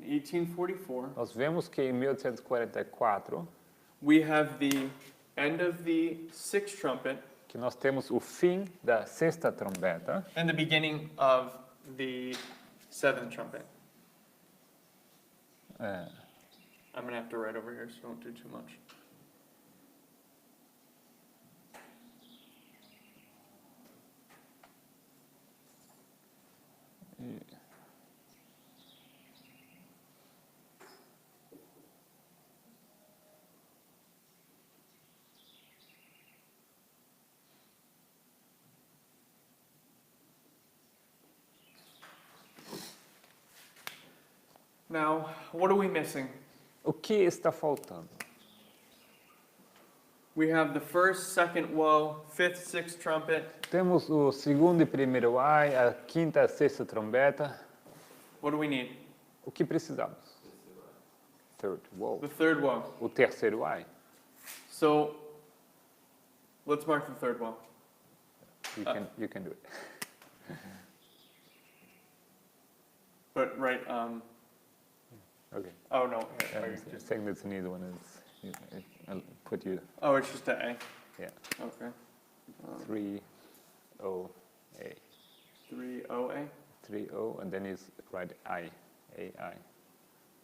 1844
Nós vemos que em 1844
we have the end of the sixth trumpet
que nós temos o fim da sexta trombeta
and the beginning of the seventh trumpet.
é,
I'm going to have to write over here, so don't do too much. Now, what are we missing?
o que está faltando?
We have the first, second woe, fifth, sixth trumpet.
Temos o segundo e primeiro ai, a quinta e sexta trombeta.
What do we need?
O que precisamos? Third, wow.
The third woe.
O terceiro ai.
So, let's mark the third woe.
You can do it.
But right,
Okay.
oh no, here,
I'm saying that's an easy one. I'll put you,
oh, it's just a A.
yeah,
Okay.
3 O A,
3 O A.
3 O, and then it's right I, A I,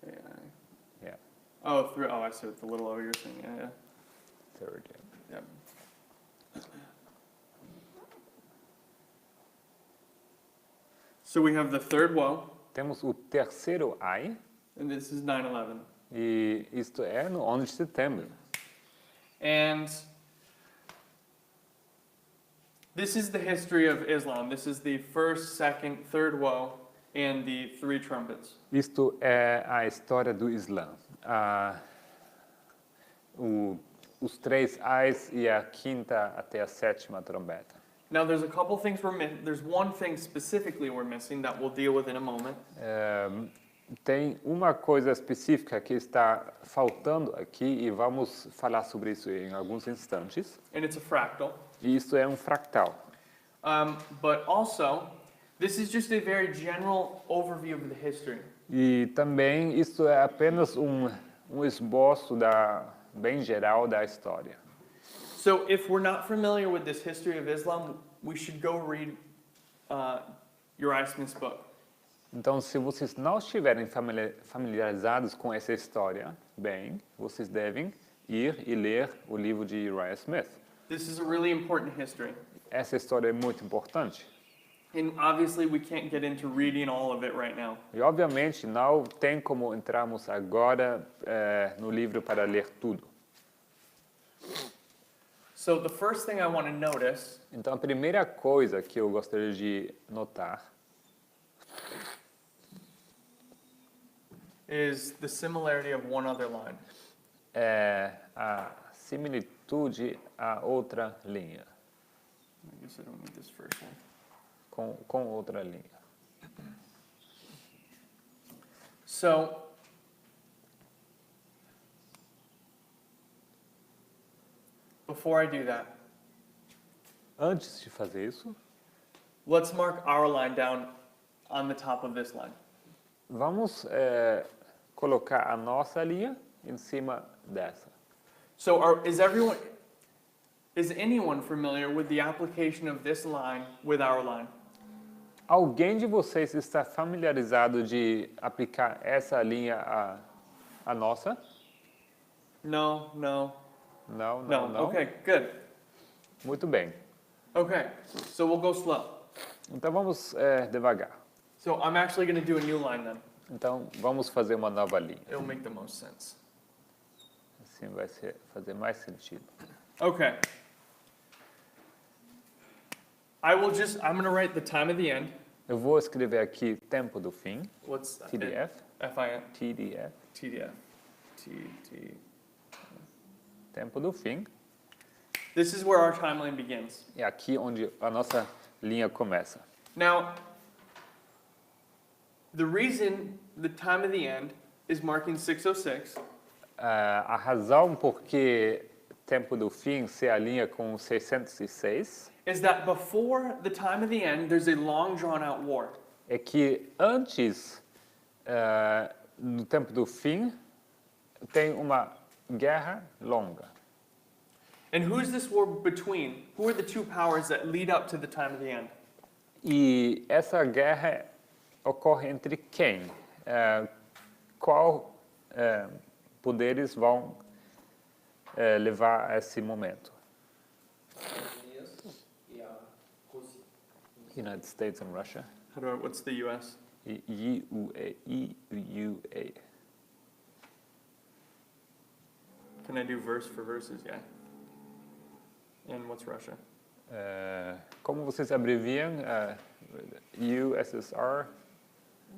A I.
yeah,
Oh, 3. Oh, I see what the little O you're saying. Yeah, yeah.
third. Yeah.
Yep. So we have the third woe,
Temos o terceiro ai,
and this is 9/11.
e isto é no 11 de setembro.
And this is the history of Islam. This is the first, second, third woe, and the 3 trumpets.
Isto é a história do Islã. Os 3 ais e a quinta até a sétima trombeta.
Now, there's a couple things we're missing. There's one thing specifically we're missing that we'll deal with in a moment.
Tem uma coisa específica que está faltando aqui e vamos falar sobre isso em alguns instantes.
And it's a fractal.
E isso é um fractal.
But also, this is just a very general overview of the history.
E também isso é apenas um esboço bem geral da história.
So, if we're not familiar with this history of Islam, we should go read Uriah Smith's book.
Então, se vocês não estiverem familiarizados com essa história, bem, vocês devem ir e ler o livro de Uriah Smith.
This is a really important history.
Essa história é muito importante.
And obviously, we can't get into reading all of it right now.
E, obviamente, não tem como entrarmos agora no livro para ler tudo.
So, the first thing I want to notice
Então, a primeira coisa que eu gostaria de notar
is the similarity of one other line.
é a similitude a outra linha,
I guess I don't need this first one.
com outra linha.
So, before I do that,
Antes de fazer isso,
let's mark our line down on the top of this line.
vamos colocar a nossa linha em cima dessa.
So is anyone familiar with the application of this line with our line?
Alguém de vocês está familiarizado de aplicar essa linha à nossa?
No.
Não.
Okay, good.
Muito bem.
Okay, so we'll go slow.
Então vamos devagar.
So I'm actually going to do a new line then.
Então vamos fazer uma nova linha.
It'll make the most sense.
Assim vai fazer mais sentido.
Okay. I'm going to write the time of the end.
Eu vou escrever aqui tempo do fim,
What's that?
TDF.
F-I-N.
TDF.
TDF. T.
Tempo do fim.
This is where our timeline begins.
É aqui onde a nossa linha começa.
Now, the reason the time of the end is marking 606
A razão por que tempo do fim se alinha com 606
is that before the time of the end, there's a long drawn out war.
é que antes no tempo do fim tem uma guerra longa.
And who's this war between? Who are the two powers that lead up to the time of the end?
E essa guerra ocorre entre quem? Qual poderes vão levar a esse momento?
Estados Unidos e a Rússia.
United States and Russia.
What's the U.S.?
EUA.
Can I do verse for verses? Yeah. And what's Russia?
Como vocês abreviam? USSR,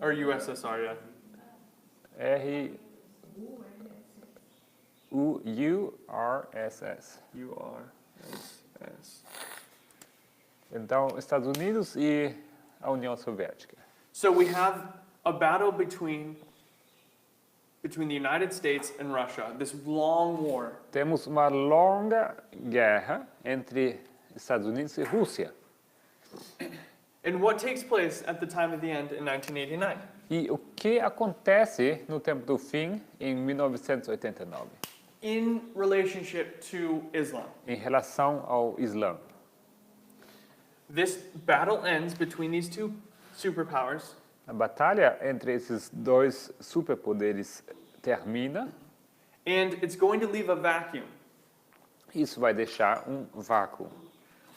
Or USSR, yeah.
URSS.
U-R-S-S.
Então, Estados Unidos e a União Soviética.
So we have a battle between the United States and Russia, this long war.
Temos uma longa guerra entre Estados Unidos e Rússia.
And what takes place at the time of the end in 1989?
E o que acontece no tempo do fim, em 1989,
In relationship to Islam.
em relação ao Islã?
This battle ends between these two superpowers,
A batalha entre esses dois superpoderes termina.
and it's going to leave a vacuum.
Isso vai deixar vácuo.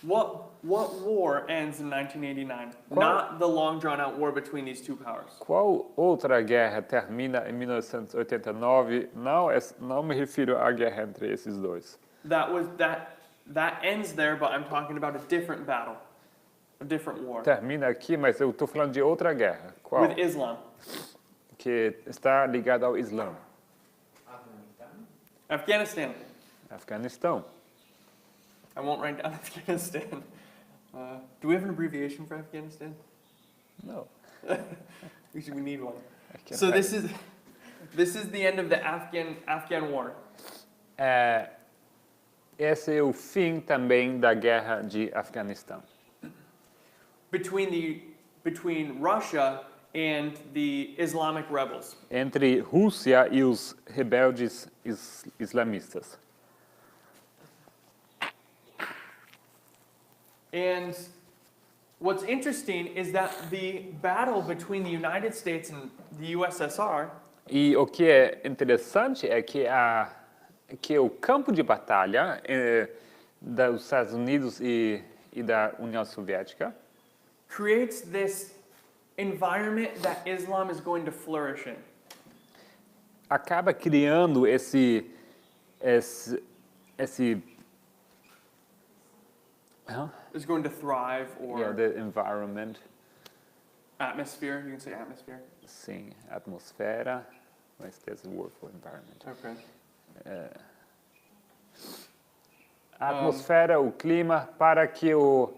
What war ends in 1989? Not the long drawn out war between these two powers.
Qual outra guerra termina em 1989? Não me refiro à guerra entre esses dois.
That ends there, but I'm talking about a different battle, a different war
Termina aqui, mas eu estou falando de outra guerra. Qual?
with Islam.
Que está ligada ao Islã.
Afghanistan.
Afeganistão.
I won't write down Afghanistan. Do we have an abbreviation for Afghanistan?
Não.
We need one.
I can't
So
write.
this is the end of the Afghan war.
Esse é o fim também da guerra de Afeganistão.
Between Russia and the Islamic rebels.
Entre Rússia e os rebeldes islamistas.
And what's interesting is that the battle between the United States and the USSR
E o que é interessante é que o campo de batalha dos Estados Unidos e da União Soviética
creates this environment that Islam is going to flourish in.
acaba criando esse
Is going to thrive or
the environment,
atmosphere. You can say atmosphere.
sim, atmosfera, mas there's a word for environment.
Okay.
A atmosfera, o clima, para que o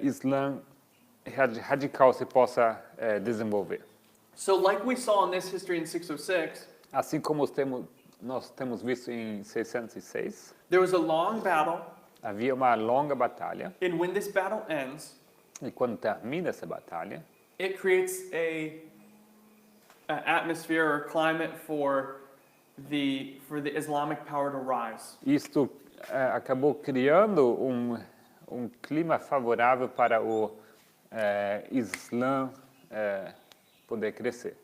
Islã radical se possa desenvolver.
So like we saw in this history in 606,
Assim como nós temos visto em 606,
there was a long battle,
havia uma longa batalha,
and when this battle ends,
e quando termina essa batalha,
it creates an atmosphere or climate for for the Islamic power to rise.
Isto acabou criando clima favorável para o Islã poder crescer.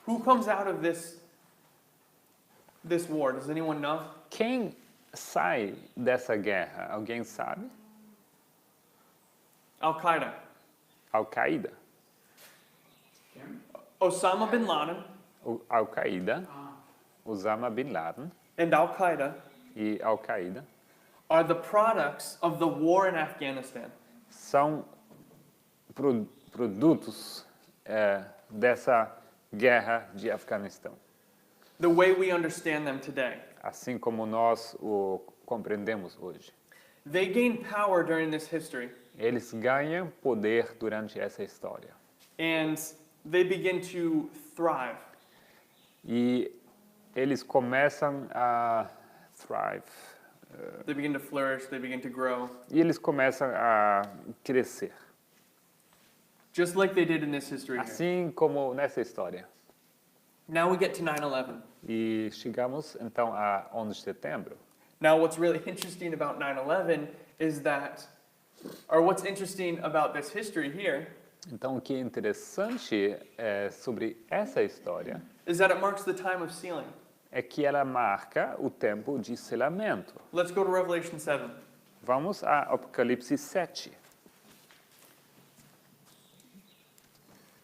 Who comes out of this war? Does anyone know?
Quem sai dessa guerra? Alguém sabe?
Al-Qaeda.
Al-Qaeda.
Osama bin Laden
Al-Qaeda, Osama Bin Laden
and Al-Qaeda
e Al-Qaeda
are the products of the war in Afghanistan.
são produtos dessa guerra de Afeganistão,
The way we understand them today.
assim como nós o compreendemos hoje.
They gain power during this history,
Eles ganham poder durante essa história
and they begin to thrive.
e eles começam a thrive,
They begin to flourish, they begin to grow,
e eles começam a crescer,
just like they did in this history here.
assim como nessa história.
Now we get to 9/11.
E chegamos então a 11 de setembro.
Now what's really interesting about 9/11 is that, or what's interesting about this history here,
Então, o que é interessante sobre essa história
is that it marks the time of sealing.
é que ela marca o tempo de selamento.
Let's go to Revelation 7.
Vamos a Apocalipse 7.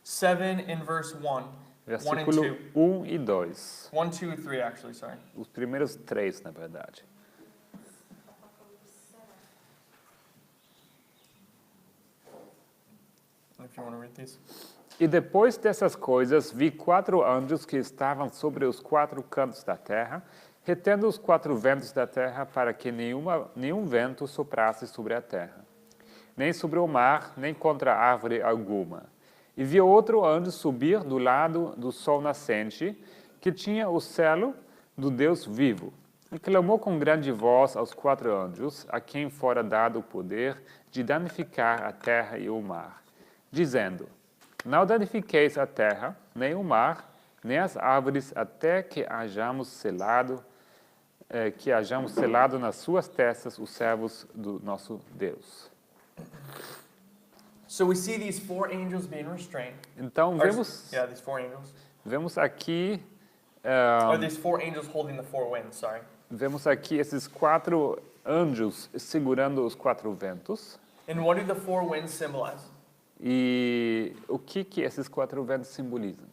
7 in verse 1. 1 and
Versículo
2.
1 e 2.
1, 2, and 3 actually, sorry.
Os primeiros 3, na verdade.
If you want to read these.
E depois dessas coisas, vi 4 anjos que estavam sobre os 4 cantos da terra, retendo os 4 ventos da terra para que nenhum vento soprasse sobre a terra, nem sobre o mar, nem contra árvore alguma. E vi outro anjo subir do lado do sol nascente, que tinha o selo do Deus vivo. E clamou com grande voz aos 4 anjos, a quem fora dado o poder de danificar a terra e o mar, dizendo: Não danifiqueis a terra, nem o mar, nem as árvores, até que hajamos selado nas suas testas os servos do nosso Deus.
So we see these 4 angels being restrained.
Então
These 4 angels.
vemos aqui
Or these 4 angels holding the 4 winds, sorry.
vemos aqui esses 4 anjos segurando os 4 ventos.
And what do the 4 winds symbolize?
E o que esses 4 ventos simbolizam?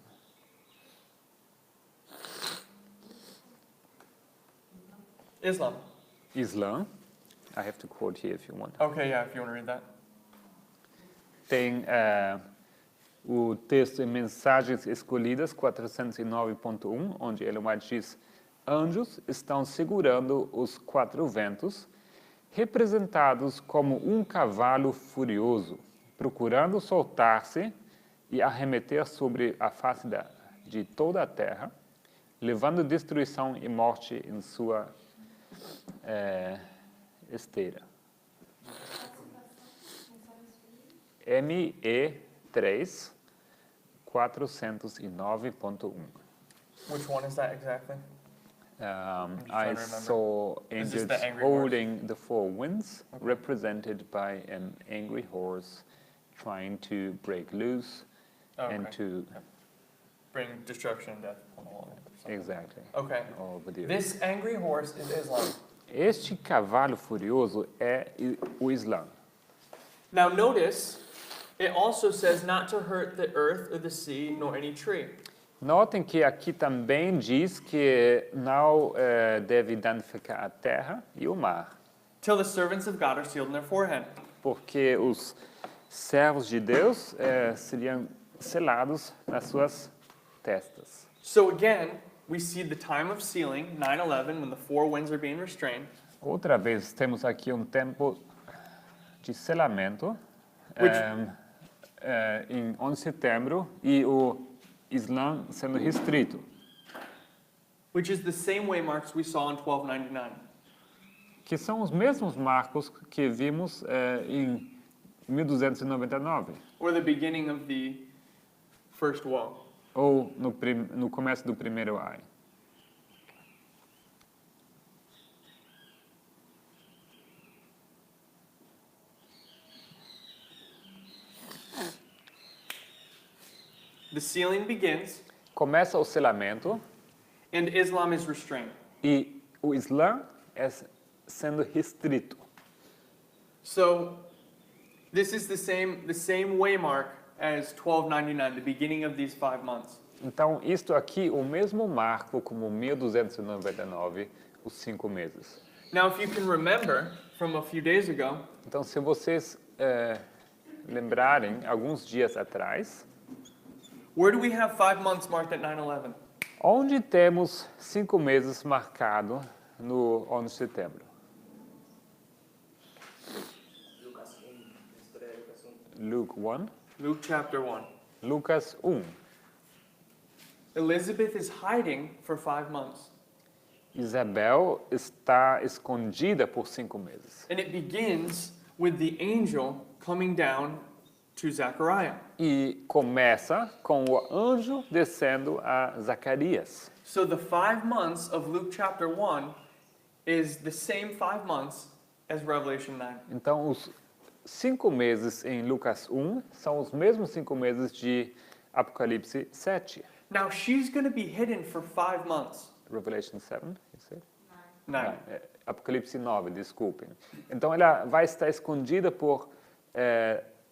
Islam.
Islã. I have to quote here if you want.
Okay, yeah, if you want to read that.
Tem o texto em Mensagens Escolhidas 409.1, onde Ellen White diz: Anjos estão segurando os 4 ventos, representados como um cavalo furioso, procurando soltar-se e arremeter sobre a face de toda a terra, levando destruição e morte em sua esteira. ME3 409.1.
Which one is that exactly?
I
trying to remember.
saw
Is this
angels
the angry
holding the 4 winds, represented by an angry horse trying to break loose and
Okay.
to
Bring destruction and death on all of it.
exactly
Okay.
all over the earth.
This angry horse is Islam.
Este cavalo furioso é o Islã.
Now notice, it also says not to hurt the earth or the sea nor any tree.
Notem que aqui também diz que não deve danificar a terra e o mar,
Till the servants of God are sealed in their forehead.
porque os servos de Deus seriam selados nas suas testas.
So again, we see the time of sealing, 9/11, when the 4 winds are being restrained.
Outra vez, temos aqui um tempo de selamento em 11 de setembro e o Islã sendo restrito,
Which is the same way marks we saw in 1299.
que são os mesmos marcos que vimos em 1299,
Or the beginning of the first woe.
ou no começo do primeiro ai.
the sealing begins,
começa o selamento
and Islam is restrained.
e o Islã é sendo restrito.
So this is the same waymark as 1299, the beginning of these 5 months.
Então, isto aqui, o mesmo marco como 1299, os 5 meses.
Now, if you can remember from a few days ago,
Então, se vocês lembrarem, alguns dias atrás,
where do we have 5 months marked at 9/11?
onde temos 5 meses marcado no 11 de setembro?
Lucas 1, a história de Lucas 1.
Luke 1,
Luke chapter 1.
Lucas 1.
Elizabeth is hiding for 5 months.
Isabel está escondida por 5 meses.
And it begins with the angel coming down to Zechariah.
E começa com o anjo descendo a Zacarias.
So the 5 months of Luke chapter 1 is the same 5 months as Revelation 9.
Então, os 5 meses em Lucas 1 são os mesmos 5 meses de Apocalipse 7.
Now she's going to be hidden for 5 months.
Revelation 7, you said?
9.
Apocalipse 9, desculpem. Então, ela vai estar escondida por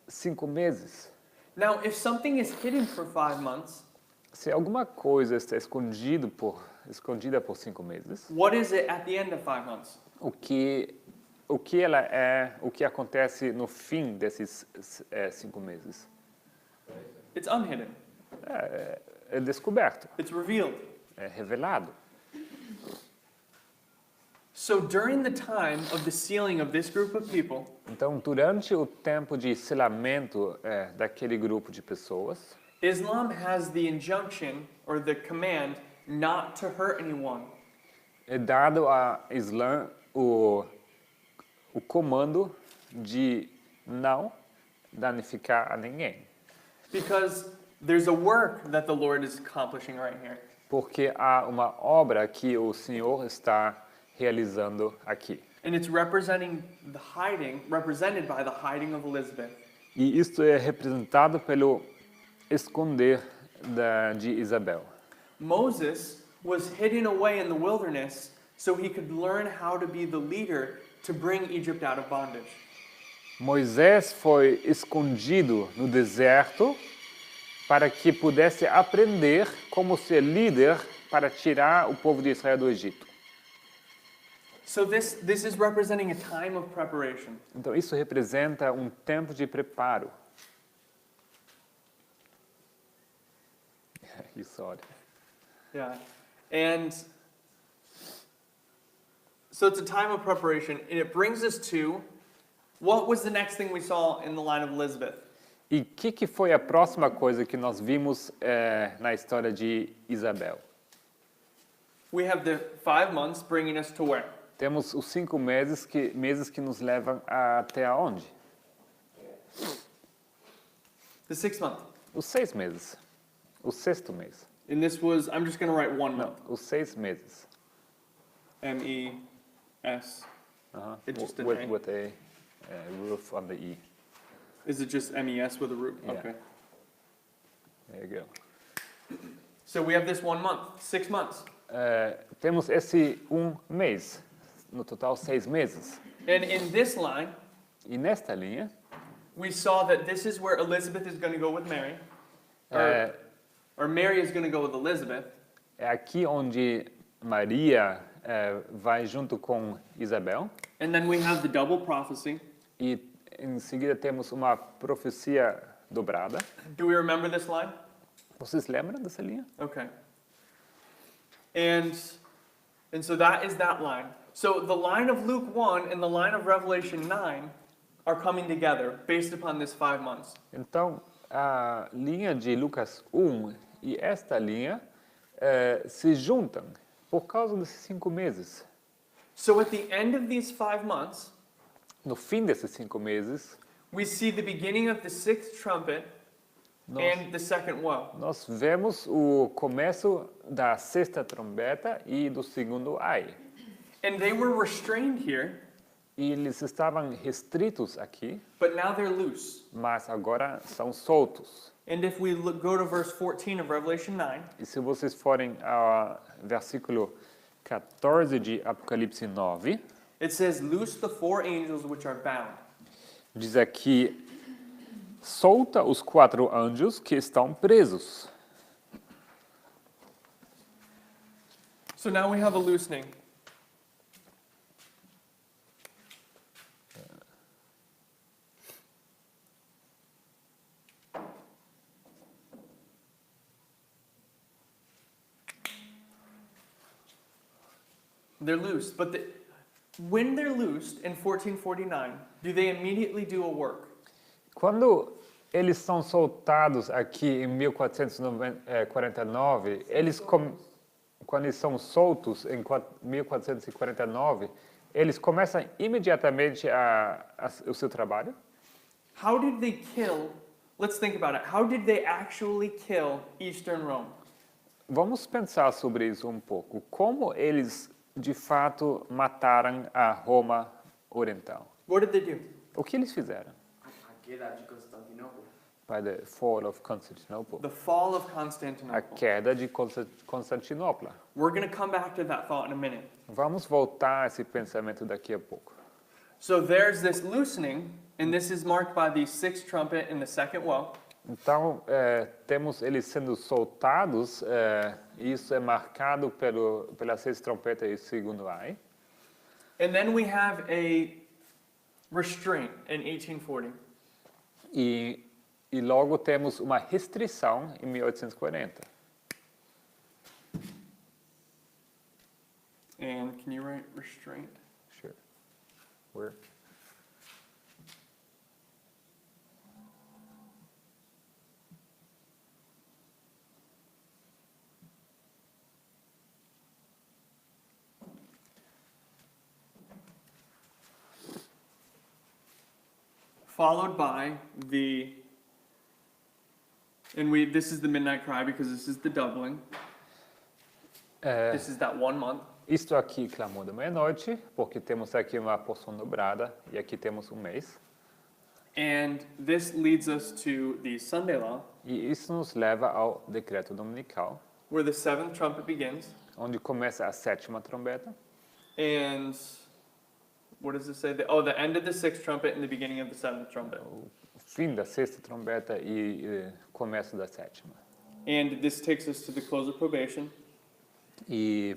5 meses.
Now, if something is hidden for 5 months,
Se alguma coisa está escondida por 5 meses,
what is it at the end of 5 months?
o que ela é, o que acontece no fim desses 5 meses?
It's unhidden.
É descoberto,
It's revealed.
é revelado.
So during the time of the sealing of this group of people,
Então, durante o tempo de selamento daquele grupo de pessoas,
Islam has the injunction or the command not to hurt anyone.
é dado a Islã o comando de não danificar a ninguém.
Because there's a work that the Lord is accomplishing right here.
Porque há uma obra que o Senhor está realizando aqui.
And it's represented by the hiding of Elizabeth.
E isto é representado pelo esconder de Isabel.
Moses was hidden away in the wilderness so he could learn how to be the leader to bring Egypt out of bondage.
Moisés foi escondido no deserto para que pudesse aprender como ser líder para tirar o povo de Israel do Egito.
So this is representing a time of preparation.
Então isso representa um tempo de preparo. You saw it.
Yeah. And so it's a time of preparation, and it brings us to what was the next thing we saw in the line of Elizabeth?
E o que foi a próxima coisa que nós vimos na história de Isabel?
We have the 5 months bringing us to where?
Temos os 5 meses que nos levam até aonde?
The 6th month.
Os 6 meses. O 6º mês.
And this was, I'm just going to write 1 month.
Os 6 meses.
M-E-S. It's just an A.
With a roof on the E.
Is it just M-E-S with a root?
Yeah.
Okay.
There you go.
So we have this 1 month, 6 months.
Temos esse mês. No total, 6 meses.
And in this line,
E nesta linha,
we saw that this is where Elizabeth is going to go with Mary. Or Mary is going to go with Elizabeth.
é aqui onde Maria vai junto com Isabel.
And then we have the double prophecy.
E em seguida temos uma profecia dobrada.
Do we remember this line?
Vocês lembram dessa linha?
Okay. And so that is that line. So the line of Luke 1 and the line of Revelation 9 are coming together based upon this 5 months.
Então, a linha de Lucas 1 e esta linha se juntam por causa desses 5 meses.
So at the end of these 5 months,
No fim desses 5 meses,
we see the beginning of the 6th trumpet and the second woe.
nós vemos o começo da 6ª trombeta e do segundo ai.
And they were restrained here
E eles estavam restritos aqui,
but now they're loose.
mas agora são soltos.
And if we go to verse 14 of Revelation 9,
E se vocês forem ao versículo 14 de Apocalipse 9,
it says, "Loose the four angels which are bound."
diz aqui, solta os 4 anjos que estão presos.
So now we have a loosening. They're loosed, but when they're loosed in 1449, do they immediately do a work?
Quando eles são soltados aqui em 1449, quando eles são soltos em 1449, eles começam imediatamente o seu trabalho.
How did they kill? Let's think about it. How did they actually kill Eastern Rome?
Vamos pensar sobre isso um pouco. Como eles, de fato, mataram a Roma Oriental?
What did they do?
O que eles fizeram?
A queda de Constantinopla.
By the fall of Constantinople.
The fall of
A
Constantinople.
queda de Constantinopla.
We're going to come back to that thought in a minute.
Vamos voltar a esse pensamento daqui a pouco.
So there's this loosening, and this is marked by the sixth trumpet and the second woe.
Então, temos eles sendo soltados, e isso é marcado pela sexta trompeta e o segundo ai.
And then we have a restraint in 1840.
E logo temos uma restrição em 1840.
And can you write restraint?
Sure. Where?
Followed by the, and this is the midnight cry because this is the doubling. This is that 1 month.
Isto aqui, clamor da meia-noite, porque temos aqui uma porção dobrada e aqui temos mês.
And this leads us to the Sunday law,
E isso nos leva ao decreto dominical,
where the seventh trumpet begins.
onde começa a sétima trombeta.
And what does it say? The end of the sixth trumpet and the beginning of the seventh trumpet.
O fim da sexta trombeta e começo da sétima.
And this takes us to the close of probation.
E,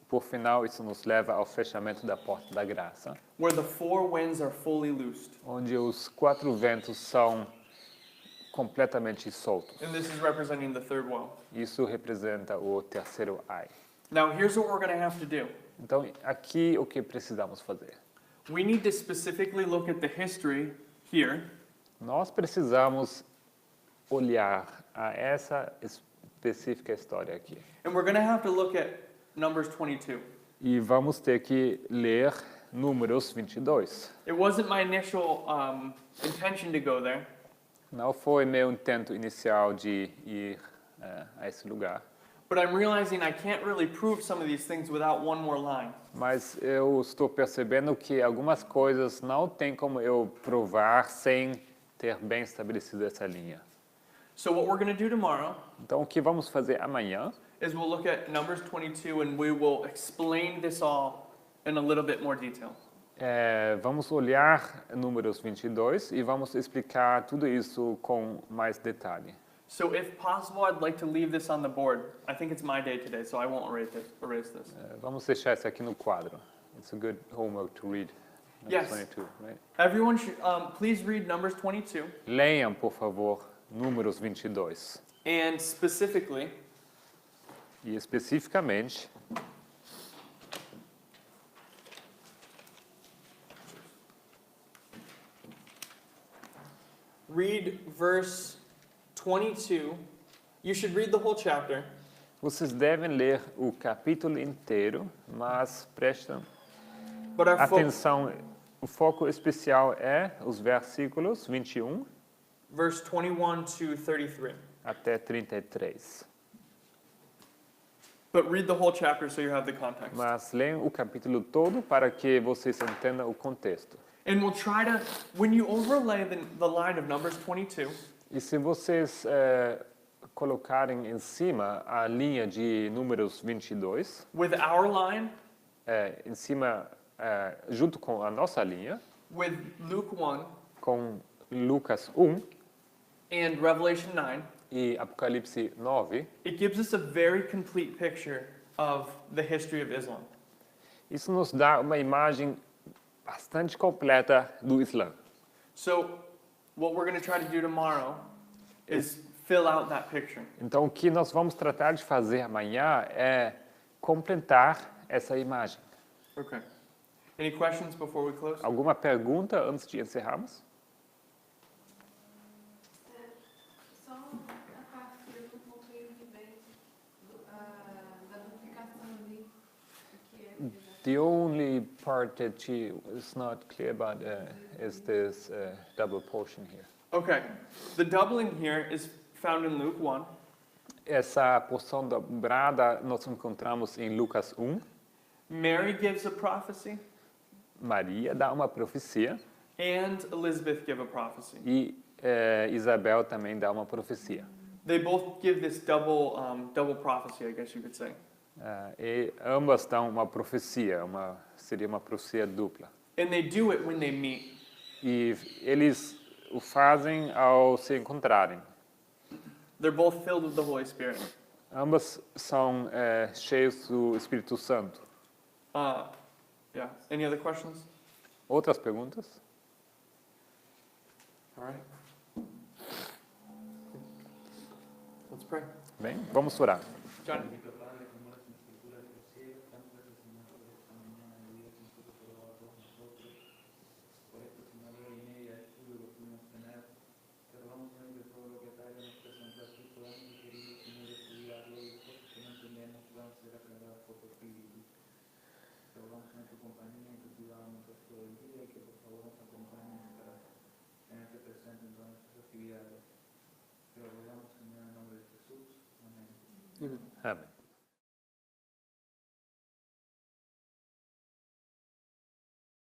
por final, isso nos leva ao fechamento da porta da graça,
Where the four winds are fully loosed.
onde os 4 ventos são completamente soltos.
And this is representing the third woe.
Isso representa o terceiro ai.
Now, here's what we're going to have to do.
Então, aqui o que precisamos fazer?
We need to specifically look at the history here.
Nós precisamos olhar a essa específica história aqui.
And we're going to have to look at Numbers 22.
E vamos ter que ler Números 22.
It wasn't my initial intention to go there,
Não foi meu intento inicial de ir a esse lugar,
but I'm realizing I can't really prove some of these things without one more line.
mas eu estou percebendo que algumas coisas não tem como eu provar sem ter bem estabelecido essa linha.
So what we're going to do tomorrow
Então, o que vamos fazer amanhã?
is we'll look at Numbers 22 and we will explain this all in a little bit more detail.
Vamos olhar Números 22 e vamos explicar tudo isso com mais detalhe.
So if possible, I'd like to leave this on the board. I think it's my day today, so I won't erase this.
Vamos deixar isso aqui no quadro. It's a good homework to read.
Yes.
22, right?
Everyone should please read Numbers 22
Leiam, por favor, Números 22.
and specifically
E especificamente,
read verse 22. You should read the whole chapter,
vocês devem ler o capítulo inteiro, mas prestem
but our
atenção. O foco especial é os versículos 21
verse 21 to 33.
até 33.
But read the whole chapter so you have the context.
Mas leiam o capítulo todo para que vocês entendam o contexto.
And we'll try to, when you overlay the line of Numbers 22,
E se vocês colocarem em cima a linha de Números 22,
with our line,
em cima, junto com a nossa linha,
with Luke 1
com Lucas 1
and Revelation 9,
e Apocalipse 9,
it gives us a very complete picture of the history of Islam.
isso nos dá uma imagem bastante completa do Islã.
So, what we're going to try to do tomorrow is fill out that picture.
Então, o que nós vamos tratar de fazer amanhã é completar essa imagem.
Okay. Any questions before we close?
Alguma pergunta antes de encerrarmos?
Só a parte que eu não comprei bem da duplicação ali, que é
The only part that is not clear about is this double portion here.
Okay. The doubling here is found in Luke 1.
Essa porção dobrada nós encontramos em Lucas 1.
Mary gives a prophecy,
Maria dá uma profecia
and Elizabeth give a prophecy.
e Isabel também dá uma profecia.
They both give this double prophecy, I guess you could say.
E ambas dão uma profecia, seria uma profecia dupla.
And they do it when they meet.
E eles o fazem ao se encontrarem.
They're both filled with the Holy Spirit.
Ambas são cheios do Espírito Santo.
Yeah. Any other questions?
Outras perguntas?
All right. Let's pray.
Bem, vamos orar.
John.
Amém.